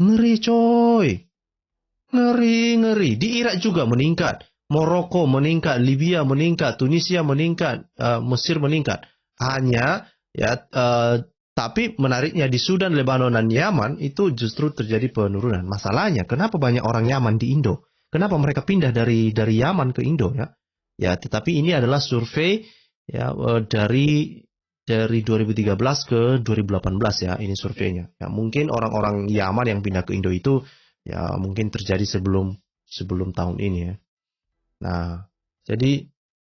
S1: Ngeri coy. Ngeri. Di Irak juga meningkat. Maroko meningkat, Libya meningkat, Tunisia meningkat, Mesir meningkat. Hanya ya tapi menariknya di Sudan, Lebanon, dan Yaman itu justru terjadi penurunan. Masalahnya, kenapa banyak orang Yaman di Indo? Kenapa mereka pindah dari Yaman ke Indo ya? Ya, tetapi ini adalah survei ya dari 2013 ke 2018 ya, ini surveinya. Ya, mungkin orang-orang Yaman yang pindah ke Indo itu ya mungkin terjadi sebelum tahun ini ya. Nah, jadi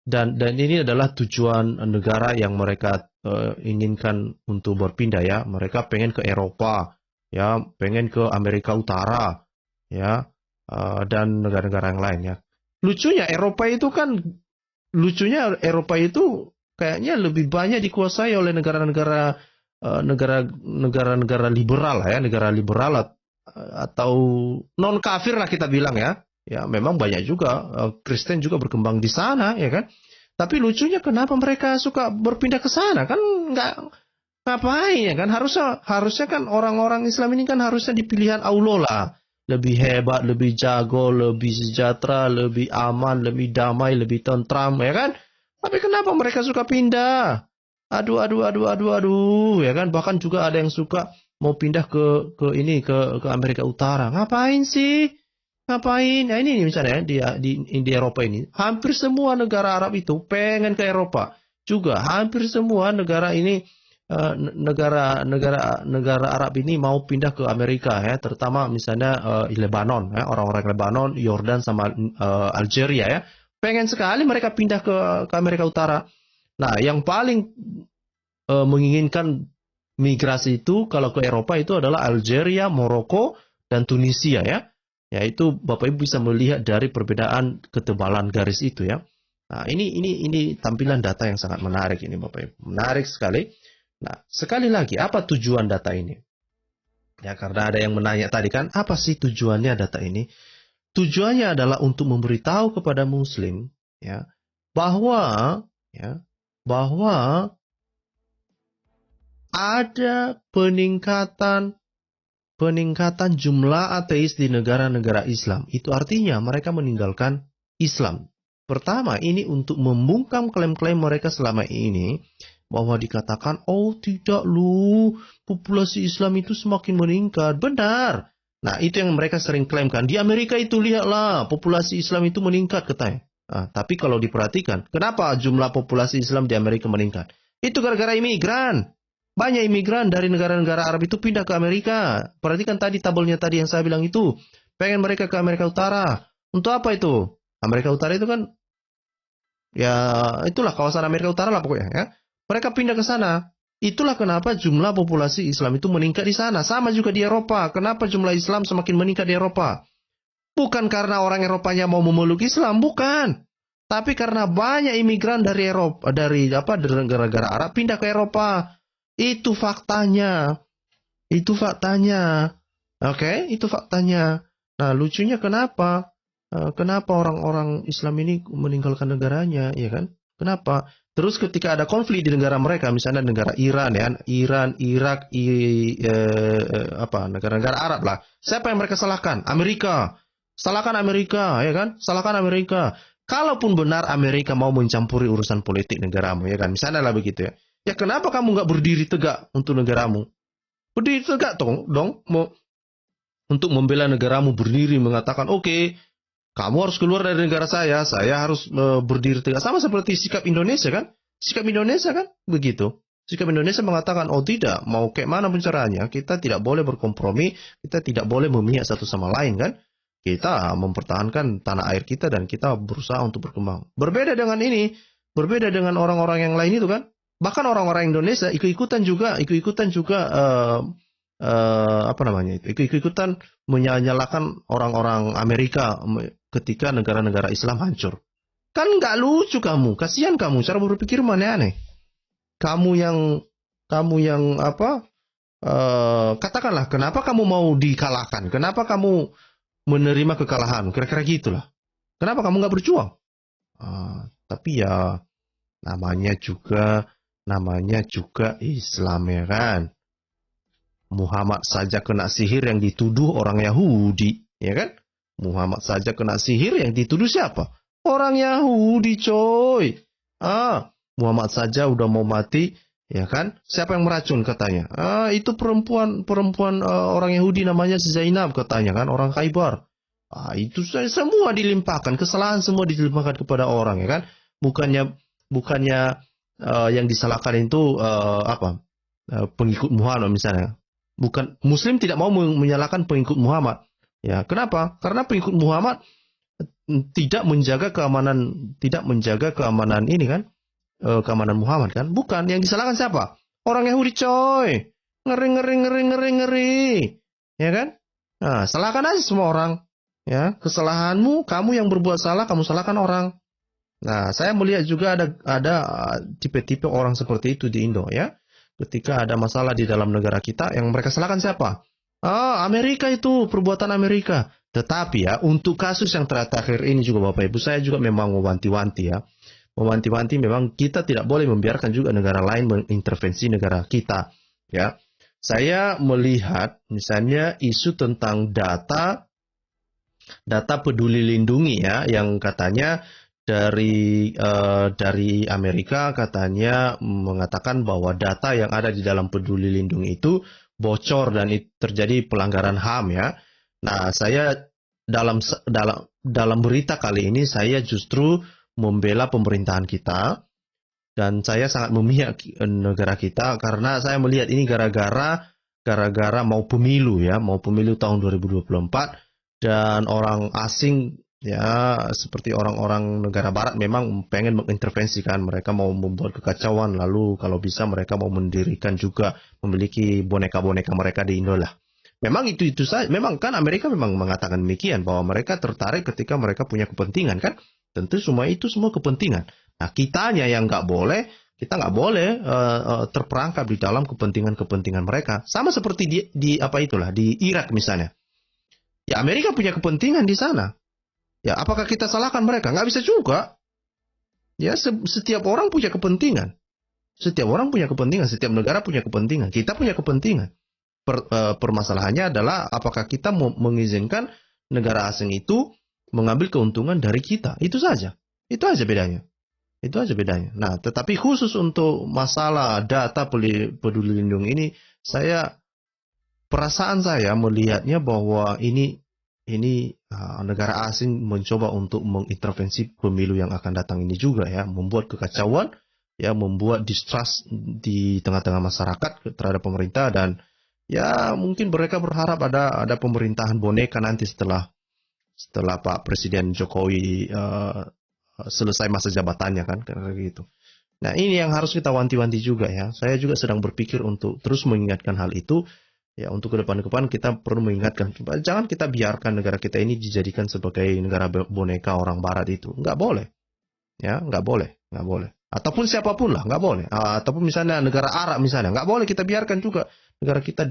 S1: dan ini adalah tujuan negara yang mereka inginkan untuk berpindah ya. Mereka pengen ke Eropa, ya, pengen ke Amerika Utara, ya, dan negara-negara yang lain ya. Lucunya Eropa itu kayaknya lebih banyak dikuasai oleh negara-negara liberal ya, negara liberal atau non kafir lah kita bilang ya. Ya, memang banyak juga Kristen juga berkembang di sana ya kan. Tapi lucunya kenapa mereka suka berpindah ke sana? Kan nggak ngapain ya kan? Harusnya kan orang-orang Islam ini kan harusnya di pilihan Allah lah. Lebih hebat, lebih jago, lebih sejahtera, lebih aman, lebih damai, lebih tentram ya kan? Tapi kenapa mereka suka pindah? Aduh ya kan? Bahkan juga ada yang suka mau pindah ke Amerika Utara. Ngapain sih? Ngapain? Nah ini misalnya di Eropa ini, hampir semua negara Arab itu pengen ke Eropa. Juga hampir semua negara ini negara Arab ini mau pindah ke Amerika ya, terutama misalnya Lebanon ya, orang-orang Lebanon, Yordan sama Algeria ya. Pengen sekali mereka pindah ke Amerika Utara. Nah, yang paling menginginkan migrasi itu kalau ke Eropa itu adalah Algeria, Maroko, dan Tunisia ya. Yaitu Bapak Ibu bisa melihat dari perbedaan ketebalan garis itu ya. Nah, ini tampilan data yang sangat menarik ini Bapak Ibu. Menarik sekali. Nah, sekali lagi apa tujuan data ini? Ya, karena ada yang menanya tadi kan, apa sih tujuannya data ini? Tujuannya adalah untuk memberitahu kepada muslim ya bahwa ada peningkatan jumlah ateis di negara-negara Islam. Itu artinya mereka meninggalkan Islam. Pertama, ini untuk membungkam klaim-klaim mereka selama ini bahwa dikatakan, oh tidak lu, populasi Islam itu semakin meningkat. Benar. Nah, itu yang mereka sering klaimkan. Di Amerika itu lihatlah, populasi Islam itu meningkat katanya. Nah, tapi kalau diperhatikan, kenapa jumlah populasi Islam di Amerika meningkat? Itu gara-gara imigran. Banyak imigran dari negara-negara Arab itu pindah ke Amerika. Perhatikan tadi tabelnya tadi yang saya bilang itu. Pengen mereka ke Amerika Utara. Untuk apa itu? Amerika Utara itu kan, ya itulah kawasan Amerika Utara lah pokoknya ya. Mereka pindah ke sana. Itulah kenapa jumlah populasi Islam itu meningkat di sana. Sama juga di Eropa. Kenapa jumlah Islam semakin meningkat di Eropa? Bukan karena orang Eropanya mau memeluk Islam, bukan. Tapi karena banyak imigran dari Eropa, dari negara-negara Arab pindah ke Eropa. Itu faktanya. Oke, itu faktanya. Nah, lucunya kenapa? Kenapa orang-orang Islam ini meninggalkan negaranya, ya kan? Kenapa? Terus ketika ada konflik di negara mereka, misalnya negara Iran, ya, Irak, negara-negara Arab lah. Siapa yang mereka salahkan? Amerika. Salahkan Amerika, ya kan? Salahkan Amerika. Kalaupun benar Amerika mau mencampuri urusan politik negaramu, ya kan? Misalnya lah begitu ya. Ya kenapa kamu nggak berdiri tegak untuk negaramu? Berdiri tegak dong, untuk membela negaramu, berdiri mengatakan, oke, kamu harus keluar dari negara saya harus berdiri tegak. Sama seperti sikap Indonesia kan? Sikap Indonesia kan begitu. Sikap Indonesia mengatakan, oh tidak, mau kayak mana pun caranya, kita tidak boleh berkompromi, kita tidak boleh memihak satu sama lain kan. Kita mempertahankan tanah air kita dan kita berusaha untuk berkembang. Berbeda dengan ini, berbeda dengan orang-orang yang lain itu kan. Bahkan orang-orang Indonesia ikut-ikutan juga apa namanya itu, ikut-ikutan menyalahkan orang-orang Amerika ketika negara-negara Islam hancur. Kan nggak lucu kamu, kasihan kamu, cara berpikir mana aneh. Kamu yang apa? Katakanlah, kenapa kamu mau dikalahkan? Kenapa kamu menerima kekalahan? Kira-kira gitulah. Kenapa kamu nggak berjuang? Tapi ya namanya juga Islam ya kan. Muhammad saja kena sihir yang dituduh orang Yahudi, ya kan? Muhammad saja kena sihir yang dituduh siapa? Orang Yahudi, coy. Muhammad saja udah mau mati, ya kan? Siapa yang meracun katanya? Itu perempuan orang Yahudi namanya Zainab katanya kan, orang Khaybar. Itu semua dilimpahkan, kesalahan semua dilimpahkan kepada orang, ya kan? Bukannya yang disalahkan itu pengikut Muhammad misalnya. Bukan, Muslim tidak mau menyalahkan pengikut Muhammad. Ya, kenapa? Karena pengikut Muhammad tidak menjaga keamanan ini kan, keamanan Muhammad kan. Bukan, yang disalahkan siapa? Orang Yahudi, coy. Ngeri. Ya kan? Nah, salahkan aja semua orang. Ya, kesalahanmu, kamu yang berbuat salah, kamu salahkan orang. Nah, saya melihat juga ada tipe-tipe orang seperti itu di Indo ya. Ketika ada masalah di dalam negara kita, yang mereka salahkan siapa? Amerika itu, perbuatan Amerika. Tetapi ya, untuk kasus yang terakhir ini juga Bapak Ibu, saya juga memang mewanti-wanti ya. Mewanti-wanti memang kita tidak boleh membiarkan juga negara lain mengintervensi negara kita. Ya, saya melihat misalnya isu tentang data peduli lindungi ya, yang katanya dari Amerika katanya mengatakan bahwa data yang ada di dalam peduli lindungi itu bocor dan terjadi pelanggaran HAM ya. Nah, saya dalam berita kali ini saya justru membela pemerintahan kita dan saya sangat memihak negara kita karena saya melihat ini gara-gara mau pemilu tahun 2024 dan orang asing ya, seperti orang-orang negara barat memang pengen mengintervensikan, mereka mau membuat kekacauan, lalu kalau bisa mereka mau mendirikan juga, memiliki boneka-boneka mereka di Indo lah. Memang itu saja, memang kan Amerika memang mengatakan demikian, bahwa mereka tertarik ketika mereka punya kepentingan kan, tentu semua kepentingan. Nah, kita nggak boleh terperangkap di dalam kepentingan mereka, sama seperti di Irak misalnya. Ya, Amerika punya kepentingan di sana. Ya, apakah kita salahkan mereka? Nggak bisa juga. Ya, setiap orang punya kepentingan. Setiap negara punya kepentingan. Kita punya kepentingan. Permasalahannya adalah apakah kita mau mengizinkan negara asing itu mengambil keuntungan dari kita. Itu saja. Itu aja bedanya. Nah, tetapi khusus untuk masalah data peduli lindungi ini, perasaan saya melihatnya bahwa ini negara asing mencoba untuk mengintervensi pemilu yang akan datang ini juga ya, membuat kekacauan, ya, membuat distrust di tengah-tengah masyarakat terhadap pemerintah dan ya mungkin mereka berharap ada pemerintahan boneka nanti setelah Pak Presiden Jokowi selesai masa jabatannya kan, kayak gitu. Nah, ini yang harus kita wanti-wanti juga ya. Saya juga sedang berpikir untuk terus mengingatkan hal itu. Ya, untuk ke depan kita perlu mengingatkan, jangan kita biarkan negara kita ini dijadikan sebagai negara boneka orang barat itu. Nggak boleh. Ya, nggak boleh. Ataupun siapapun lah, nggak boleh. Ataupun misalnya negara Arab misalnya, nggak boleh kita biarkan juga negara kita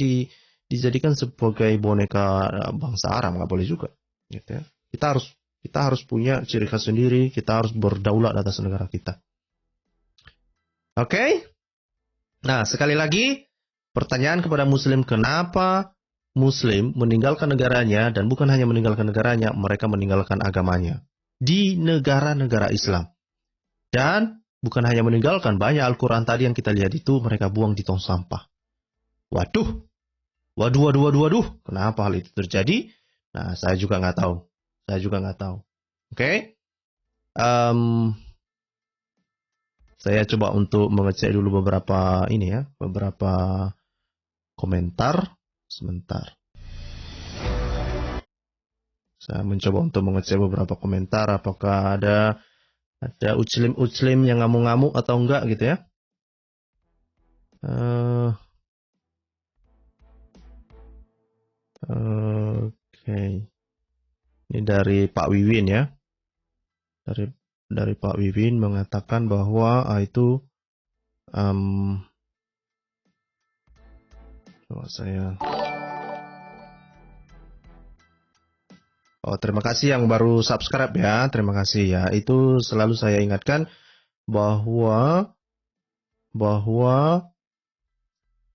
S1: dijadikan sebagai boneka bangsa Arab, nggak boleh juga. Gitu ya. Kita harus punya ciri khas sendiri, kita harus berdaulat atas negara kita. Oke? Nah, sekali lagi, pertanyaan kepada Muslim, kenapa Muslim meninggalkan negaranya, dan bukan hanya meninggalkan negaranya, mereka meninggalkan agamanya di negara-negara Islam. Dan bukan hanya meninggalkan, banyak Al-Quran tadi yang kita lihat itu mereka buang di tong sampah. Waduh, kenapa hal itu terjadi? Nah, saya juga nggak tahu. Oke? Saya coba untuk mengecek dulu beberapa ini ya, beberapa komentar. Sebentar. Saya mencoba untuk mengecek beberapa komentar, apakah ada uclim-uclim yang ngamuk-ngamuk atau enggak gitu ya. Oke. Ini dari Pak Wiwin ya. Dari Pak Wiwin mengatakan bahwa itu coba saya. Oh, terima kasih yang baru subscribe ya. Terima kasih ya. Itu selalu saya ingatkan bahwa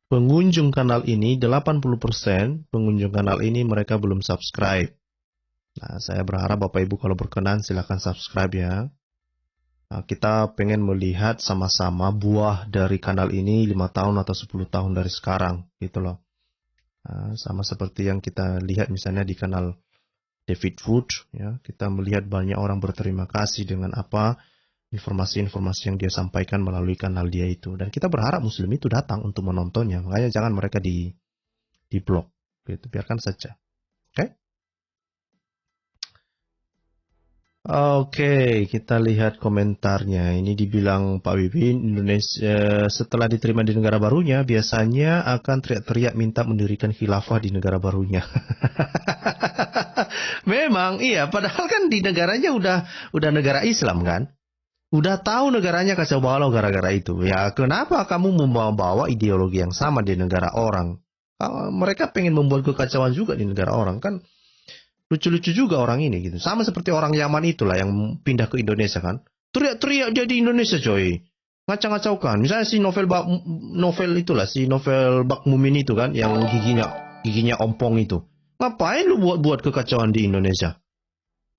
S1: pengunjung kanal ini 80% pengunjung kanal ini mereka belum subscribe. Nah, saya berharap Bapak Ibu kalau berkenan silahkan subscribe ya. Nah, kita pengen melihat sama-sama buah dari kanal ini 5 tahun atau 10 tahun dari sekarang gitu loh. Nah, sama seperti yang kita lihat misalnya di kanal David Wood ya, kita melihat banyak orang berterima kasih dengan apa informasi-informasi yang dia sampaikan melalui kanal dia itu, dan kita berharap muslim itu datang untuk menontonnya. Makanya jangan mereka di blok gitu, biarkan saja. Oke, kita lihat komentarnya. Ini dibilang Pak Wibin, Indonesia setelah diterima di negara barunya biasanya akan teriak-teriak minta mendirikan khilafah di negara barunya. Memang iya, padahal kan di negaranya udah negara Islam kan? Udah tahu negaranya kacau balau gara-gara itu. Ya, kenapa kamu membawa-bawa ideologi yang sama di negara orang? Mereka pengen membuat kekacauan juga di negara orang kan? Lucu-lucu juga orang ini gitu. Sama seperti orang Yaman itulah yang pindah ke Indonesia kan. Teriak-teriak jadi Indonesia coy. Ngacau-ngacaukan. Misalnya si novel itulah, si novel Bak Mumin itu kan, yang giginya ompong itu. Ngapain lu buat kekacauan di Indonesia?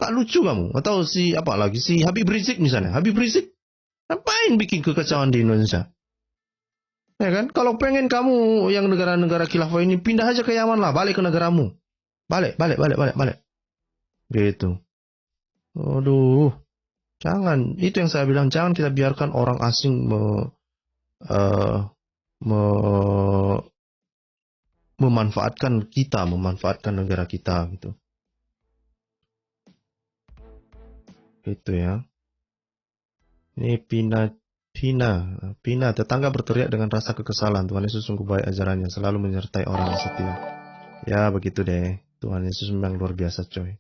S1: Tak lucu kamu. Atau si apa lagi, si Habib Rizik misalnya. Habib Rizik ngapain bikin kekacauan di Indonesia? Ya kan? Kalau pengen kamu yang negara-negara khilafah ini pindah aja ke Yaman lah, balik ke negaramu. Balik. Gitu. Aduh, jangan. Itu yang saya bilang, jangan kita biarkan orang asing memanfaatkan kita, memanfaatkan negara kita gitu. Gitu ya. Ini Pina, tetangga berteriak dengan rasa kekesalan. Tuhan Yesus sungguh baik ajarannya, selalu menyertai orang yang setia. Ya, begitu deh. Tuhan Yesus memang luar biasa, coy.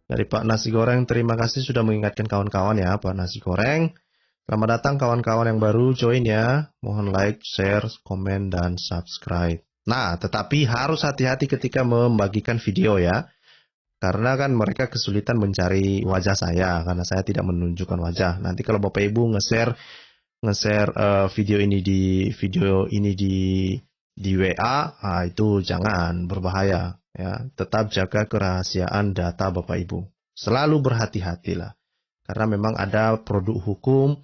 S1: Dari Pak Nasi Goreng, terima kasih sudah mengingatkan kawan-kawan ya, Pak Nasi Goreng. Selamat datang kawan-kawan yang baru join ya. Mohon like, share, komen, dan subscribe. Nah, tetapi harus hati-hati ketika membagikan video ya. Karena kan mereka kesulitan mencari wajah saya, karena saya tidak menunjukkan wajah. Nanti kalau Bapak Ibu nge-share video ini di WA, itu jangan, berbahaya. Ya, tetap jaga kerahasiaan data Bapak Ibu. Selalu berhati-hatilah. Karena memang ada produk hukum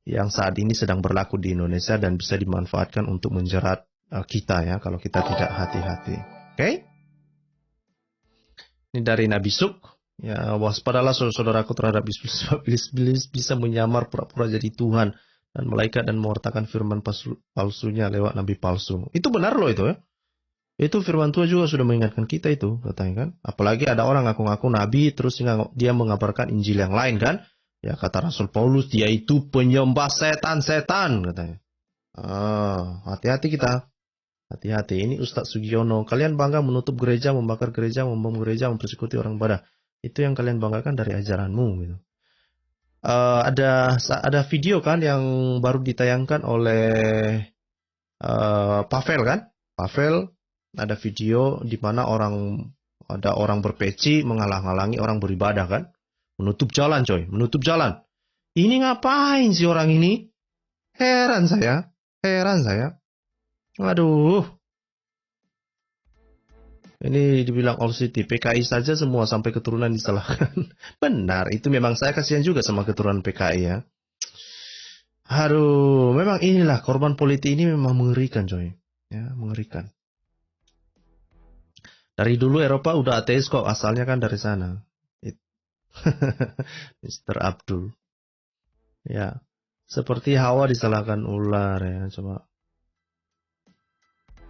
S1: yang saat ini sedang berlaku di Indonesia dan bisa dimanfaatkan untuk menjerat kita ya, kalau kita tidak hati-hati. Oke? Ini dari Nabi Suk. Ya, waspadalah saudaraku terhadap iblis bisa menyamar pura-pura jadi Tuhan dan malaikat dan mewartakan firman palsunya lewat nabi palsu. Itu benar loh itu ya. Itu firman Tuhan juga sudah mengingatkan kita itu, katanya kan. Apalagi ada orang ngaku-ngaku nabi terus dia mengabarkan Injil yang lain kan. Ya kata Rasul Paulus, dia itu penyembah setan-setan katanya. Hati-hati kita. Hati-hati, ini Ustadz Sugiono. Kalian bangga menutup gereja, membakar gereja, membom gereja, mempersekuti orang ibadah. Itu yang kalian banggakan dari ajaranmu gitu. Ada video kan yang baru ditayangkan oleh Pavel kan. Pavel, ada video di mana ada orang berpeci menghalang-halangi orang beribadah kan. Menutup jalan coy, menutup jalan. Ini ngapain sih orang ini? Heran saya. Aduh. Ini dibilang All City, PKI saja semua sampai keturunan disalahkan. Benar, itu memang saya kasihan juga sama keturunan PKI ya. Aduh, memang inilah korban politik ini memang mengerikan coy. Ya, mengerikan. Dari dulu Eropa udah ateis kok, asalnya kan dari sana. Mr. Abdul. Ya. Seperti Hawa disalahkan ular ya. Coba.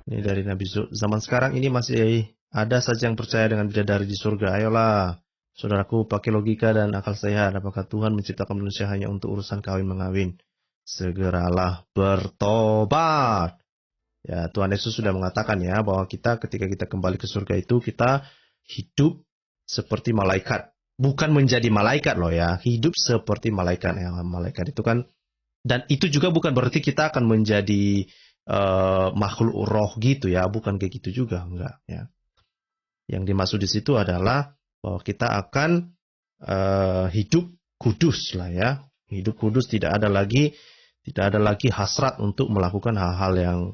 S1: Ini dari Nabi zaman sekarang ini masih ada saja yang percaya dengan bidadari di surga. Ayolah, saudaraku, pakai logika dan akal sehat. Apakah Tuhan menciptakan manusia hanya untuk urusan kawin-mengawin? Segeralah bertobat. Ya, Tuhan Yesus sudah mengatakan ya bahwa kita ketika kita kembali ke surga itu kita hidup seperti malaikat. Bukan menjadi malaikat loh ya, hidup seperti malaikat ya. Malaikat itu kan, dan itu juga bukan berarti kita akan menjadi makhluk roh gitu ya, bukan kayak gitu juga, enggak ya. Yang dimaksud di situ adalah bahwa kita akan hidup kudus lah ya. Hidup kudus, tidak ada lagi hasrat untuk melakukan hal-hal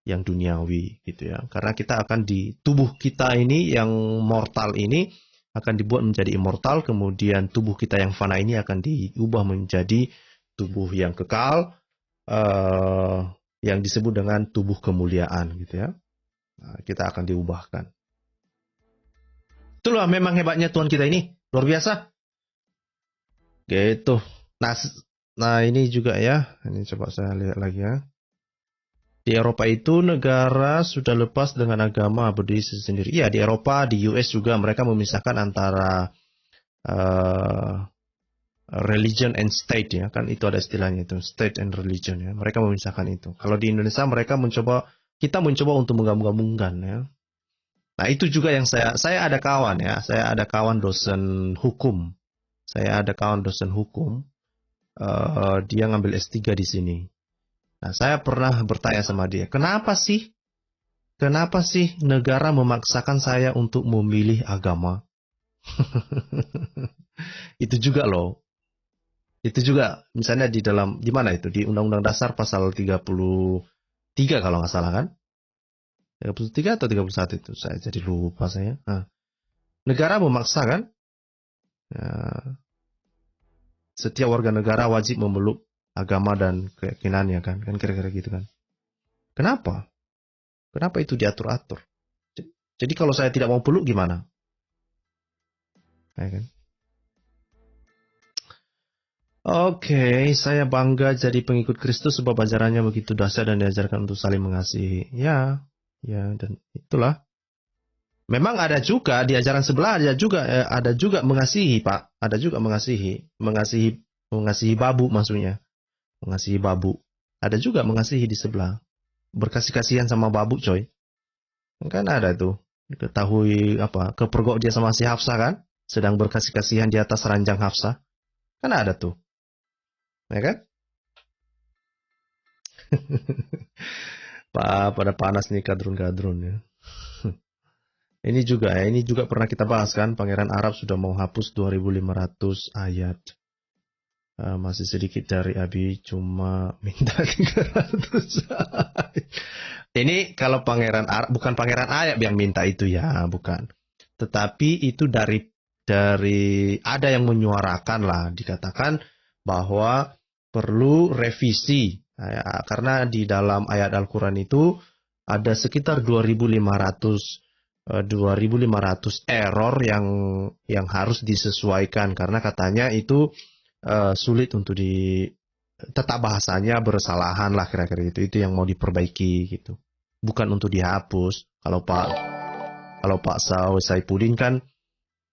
S1: yang duniawi gitu ya. Karena kita akan di tubuh kita ini yang mortal ini akan dibuat menjadi immortal, kemudian tubuh kita yang fana ini akan diubah menjadi tubuh yang kekal, yang disebut dengan tubuh kemuliaan gitu ya. Nah, kita akan diubahkan. Itulah memang hebatnya Tuhan kita ini, luar biasa. Gitu. Nah ini juga ya, ini coba saya lihat lagi ya. Di Eropa itu negara sudah lepas dengan agama berdiri sendiri. Iya, di Eropa, di US juga mereka memisahkan antara religion and state ya, kan itu ada istilahnya itu, state and religion ya. Mereka memisahkan itu. Kalau di Indonesia kita mencoba untuk menggabung-gabungkan ya. Nah, itu juga yang saya ada kawan ya, saya ada kawan dosen hukum. Dia ngambil S3 di sini. Nah, saya pernah bertanya sama dia, kenapa sih negara memaksakan saya untuk memilih agama? Itu juga loh. Itu juga misalnya di mana itu? Di Undang-Undang Dasar pasal 33 kalau nggak salah kan? 33 atau 31 itu, saya jadi lupa saya. Nah, negara memaksa kan? Ya, setiap warga negara wajib memeluk agama dan keyakinannya kan kira-kira gitu kan. Kenapa itu diatur-atur? Jadi kalau saya tidak mau peluk gimana? Ya kan? Oke, saya bangga jadi pengikut Kristus sebab ajarannya begitu dahsyat dan diajarkan untuk saling mengasihi. Ya, dan itulah. Memang ada juga di ajaran sebelah ada juga mengasihi, Pak. Ada juga mengasihi babu maksudnya. Mengasihi babu. Ada juga mengasihi di sebelah. Berkasih-kasihan sama babu, coy. Kan ada tuh. Ketahui kepergok dia sama si Hafsah kan? Sedang berkasih-kasihan di atas ranjang Hafsah. Kan ada tuh. Ya kan? Pak, pada panas nih kadrun-kadrun ya. Ini juga pernah kita bahas kan, Pangeran Arab sudah mau hapus 2.500 ayat. Masih sedikit dari Abi, cuma minta 300 ayat. Ini kalau Pangeran Arab, bukan Pangeran Arab yang minta itu ya, bukan. Tetapi itu dari ada yang menyuarakan lah, dikatakan bahwa perlu revisi. Karena di dalam ayat Al-Quran itu ada sekitar 2.500 error yang harus disesuaikan karena katanya itu sulit untuk tetap bahasanya bersalahan lah kira-kira itu yang mau diperbaiki gitu, bukan untuk dihapus. Kalau Pak Saipudin kan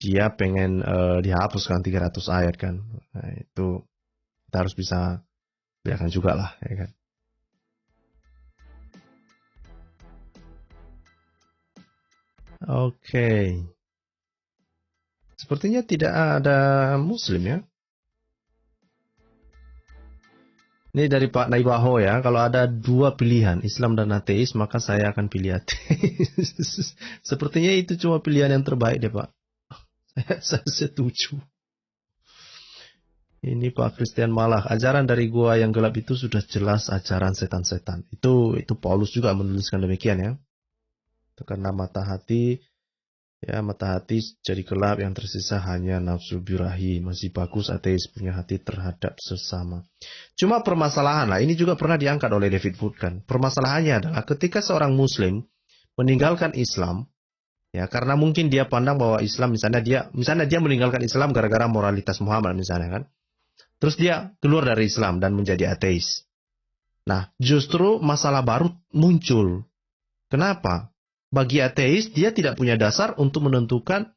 S1: dia pengen dihapus kan 300 ayat kan. Nah, itu kita harus bisa bedakan juga lah ya kan. Oke. Sepertinya tidak ada Muslim ya. Ini dari Pak Naibaho ya. Kalau ada dua pilihan, Islam dan ateis, maka saya akan pilih ateis. Sepertinya itu cuma pilihan yang terbaik deh Pak. Saya setuju. Ini Pak Christian Malah. Ajaran dari gua yang gelap itu sudah jelas ajaran setan-setan. Itu Paulus juga menuliskan demikian ya. Karena mata hati jadi gelap, yang tersisa hanya nafsu birahi. Masih bagus ateis punya hati terhadap sesama. Cuma permasalahan lah, ini juga pernah diangkat oleh David Wood kan. Permasalahannya adalah ketika seorang Muslim meninggalkan Islam, ya karena mungkin dia pandang bahwa Islam misalnya dia meninggalkan Islam gara-gara moralitas Muhammad misalnya kan. Terus dia keluar dari Islam dan menjadi ateis. Nah, justru masalah baru muncul. Kenapa? Bagi ateis, dia tidak punya dasar untuk menentukan,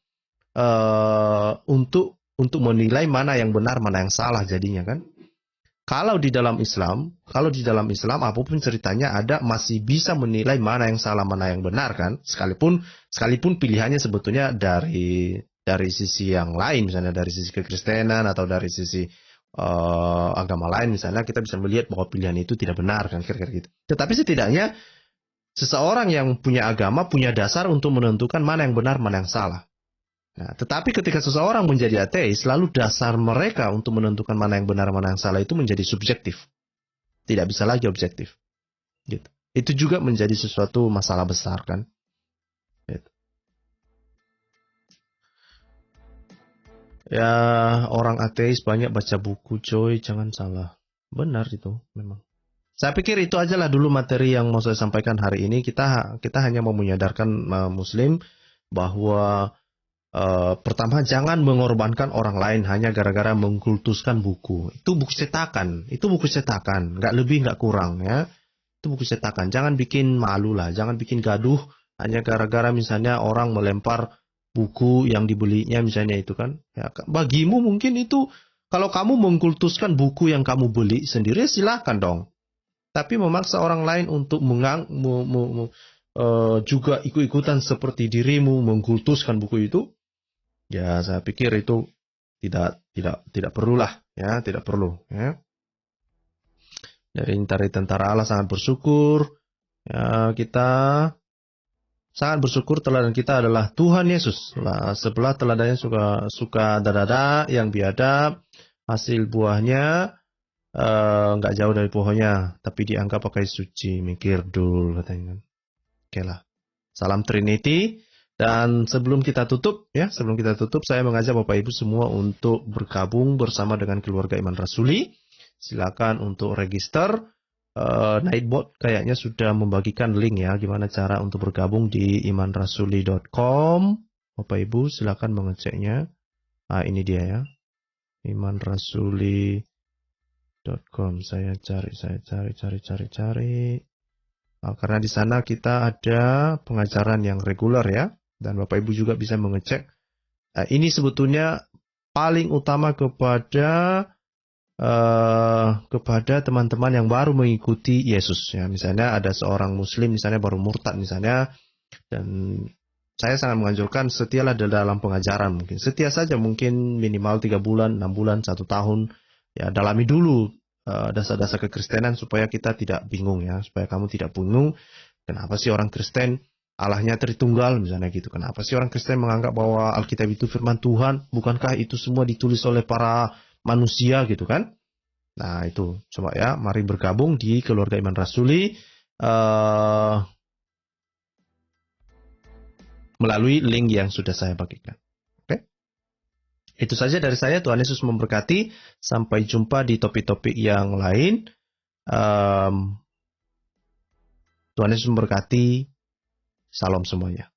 S1: untuk menilai mana yang benar, mana yang salah jadinya kan. Kalau di dalam Islam apapun ceritanya masih bisa menilai mana yang salah, mana yang benar kan. Sekalipun pilihannya sebetulnya dari sisi yang lain, misalnya dari sisi kekristenan atau dari sisi agama lain, misalnya kita bisa melihat bahwa pilihan itu tidak benar kan, kira-kira gitu. Tetapi setidaknya seseorang yang punya agama punya dasar untuk menentukan mana yang benar, mana yang salah. Nah, tetapi ketika seseorang menjadi ateis, lalu dasar mereka untuk menentukan mana yang benar, mana yang salah itu menjadi subjektif. Tidak bisa lagi objektif. Gitu. Itu juga menjadi sesuatu masalah besar kan. Gitu. Ya, orang ateis banyak baca buku, coy, jangan salah. Benar itu memang. Saya pikir itu ajalah dulu materi yang mau saya sampaikan hari ini. Kita hanya mau menyadarkan Muslim bahwa pertama, jangan mengorbankan orang lain hanya gara-gara mengkultuskan buku. Itu buku cetakan, nggak lebih nggak kurang ya. Itu buku cetakan. Jangan bikin malu lah, jangan bikin gaduh hanya gara-gara misalnya orang melempar buku yang dibelinya misalnya itu kan. Ya, bagimu mungkin itu, kalau kamu mengkultuskan buku yang kamu beli sendiri silahkan dong. Tapi memaksa orang lain untuk juga ikut-ikutan seperti dirimu mengkultuskan buku itu, ya saya pikir itu tidak perlulah ya, tidak perlu ya. Dari tentara Allah sangat bersyukur ya, kita sangat bersyukur teladan kita adalah Tuhan Yesus. Sebelah teladannya suka dadada yang biadab, hasil buahnya nggak jauh dari pohonnya, tapi dianggap pakai suci, mikir dul katanya. Oke lah. Salam Trinity. Dan sebelum kita tutup, saya mengajak Bapak Ibu semua untuk bergabung bersama dengan keluarga Iman Rasuli. Silakan untuk register. Nightbot kayaknya sudah membagikan link ya, gimana cara untuk bergabung di imanrasuli.com. Bapak Ibu silakan mengeceknya. Ini dia ya, imanrasuli.com. Saya cari. Karena di sana kita ada pengajaran yang reguler ya, dan Bapak Ibu juga bisa mengecek. Ini sebetulnya paling utama kepada teman-teman yang baru mengikuti Yesus ya. Misalnya ada seorang Muslim misalnya baru murtad misalnya, dan saya sangat menganjurkan setialah dalam pengajaran. Mungkin setia saja, mungkin minimal 3 bulan, 6 bulan, 1 tahun ya. Dalami dulu dasar-dasar kekristenan supaya kita tidak bingung ya, supaya kamu tidak bingung kenapa sih orang Kristen Allahnya Tritunggal misalnya gitu. Kenapa sih orang Kristen menganggap bahwa Alkitab itu firman Tuhan? Bukankah itu semua ditulis oleh para manusia gitu kan? Nah itu, coba ya, mari bergabung di keluarga Iman Rasuli melalui link yang sudah saya bagikan. Oke? Itu saja dari saya. Tuhan Yesus memberkati. Sampai jumpa di topik-topik yang lain. Tuhan Yesus memberkati. Salam semuanya.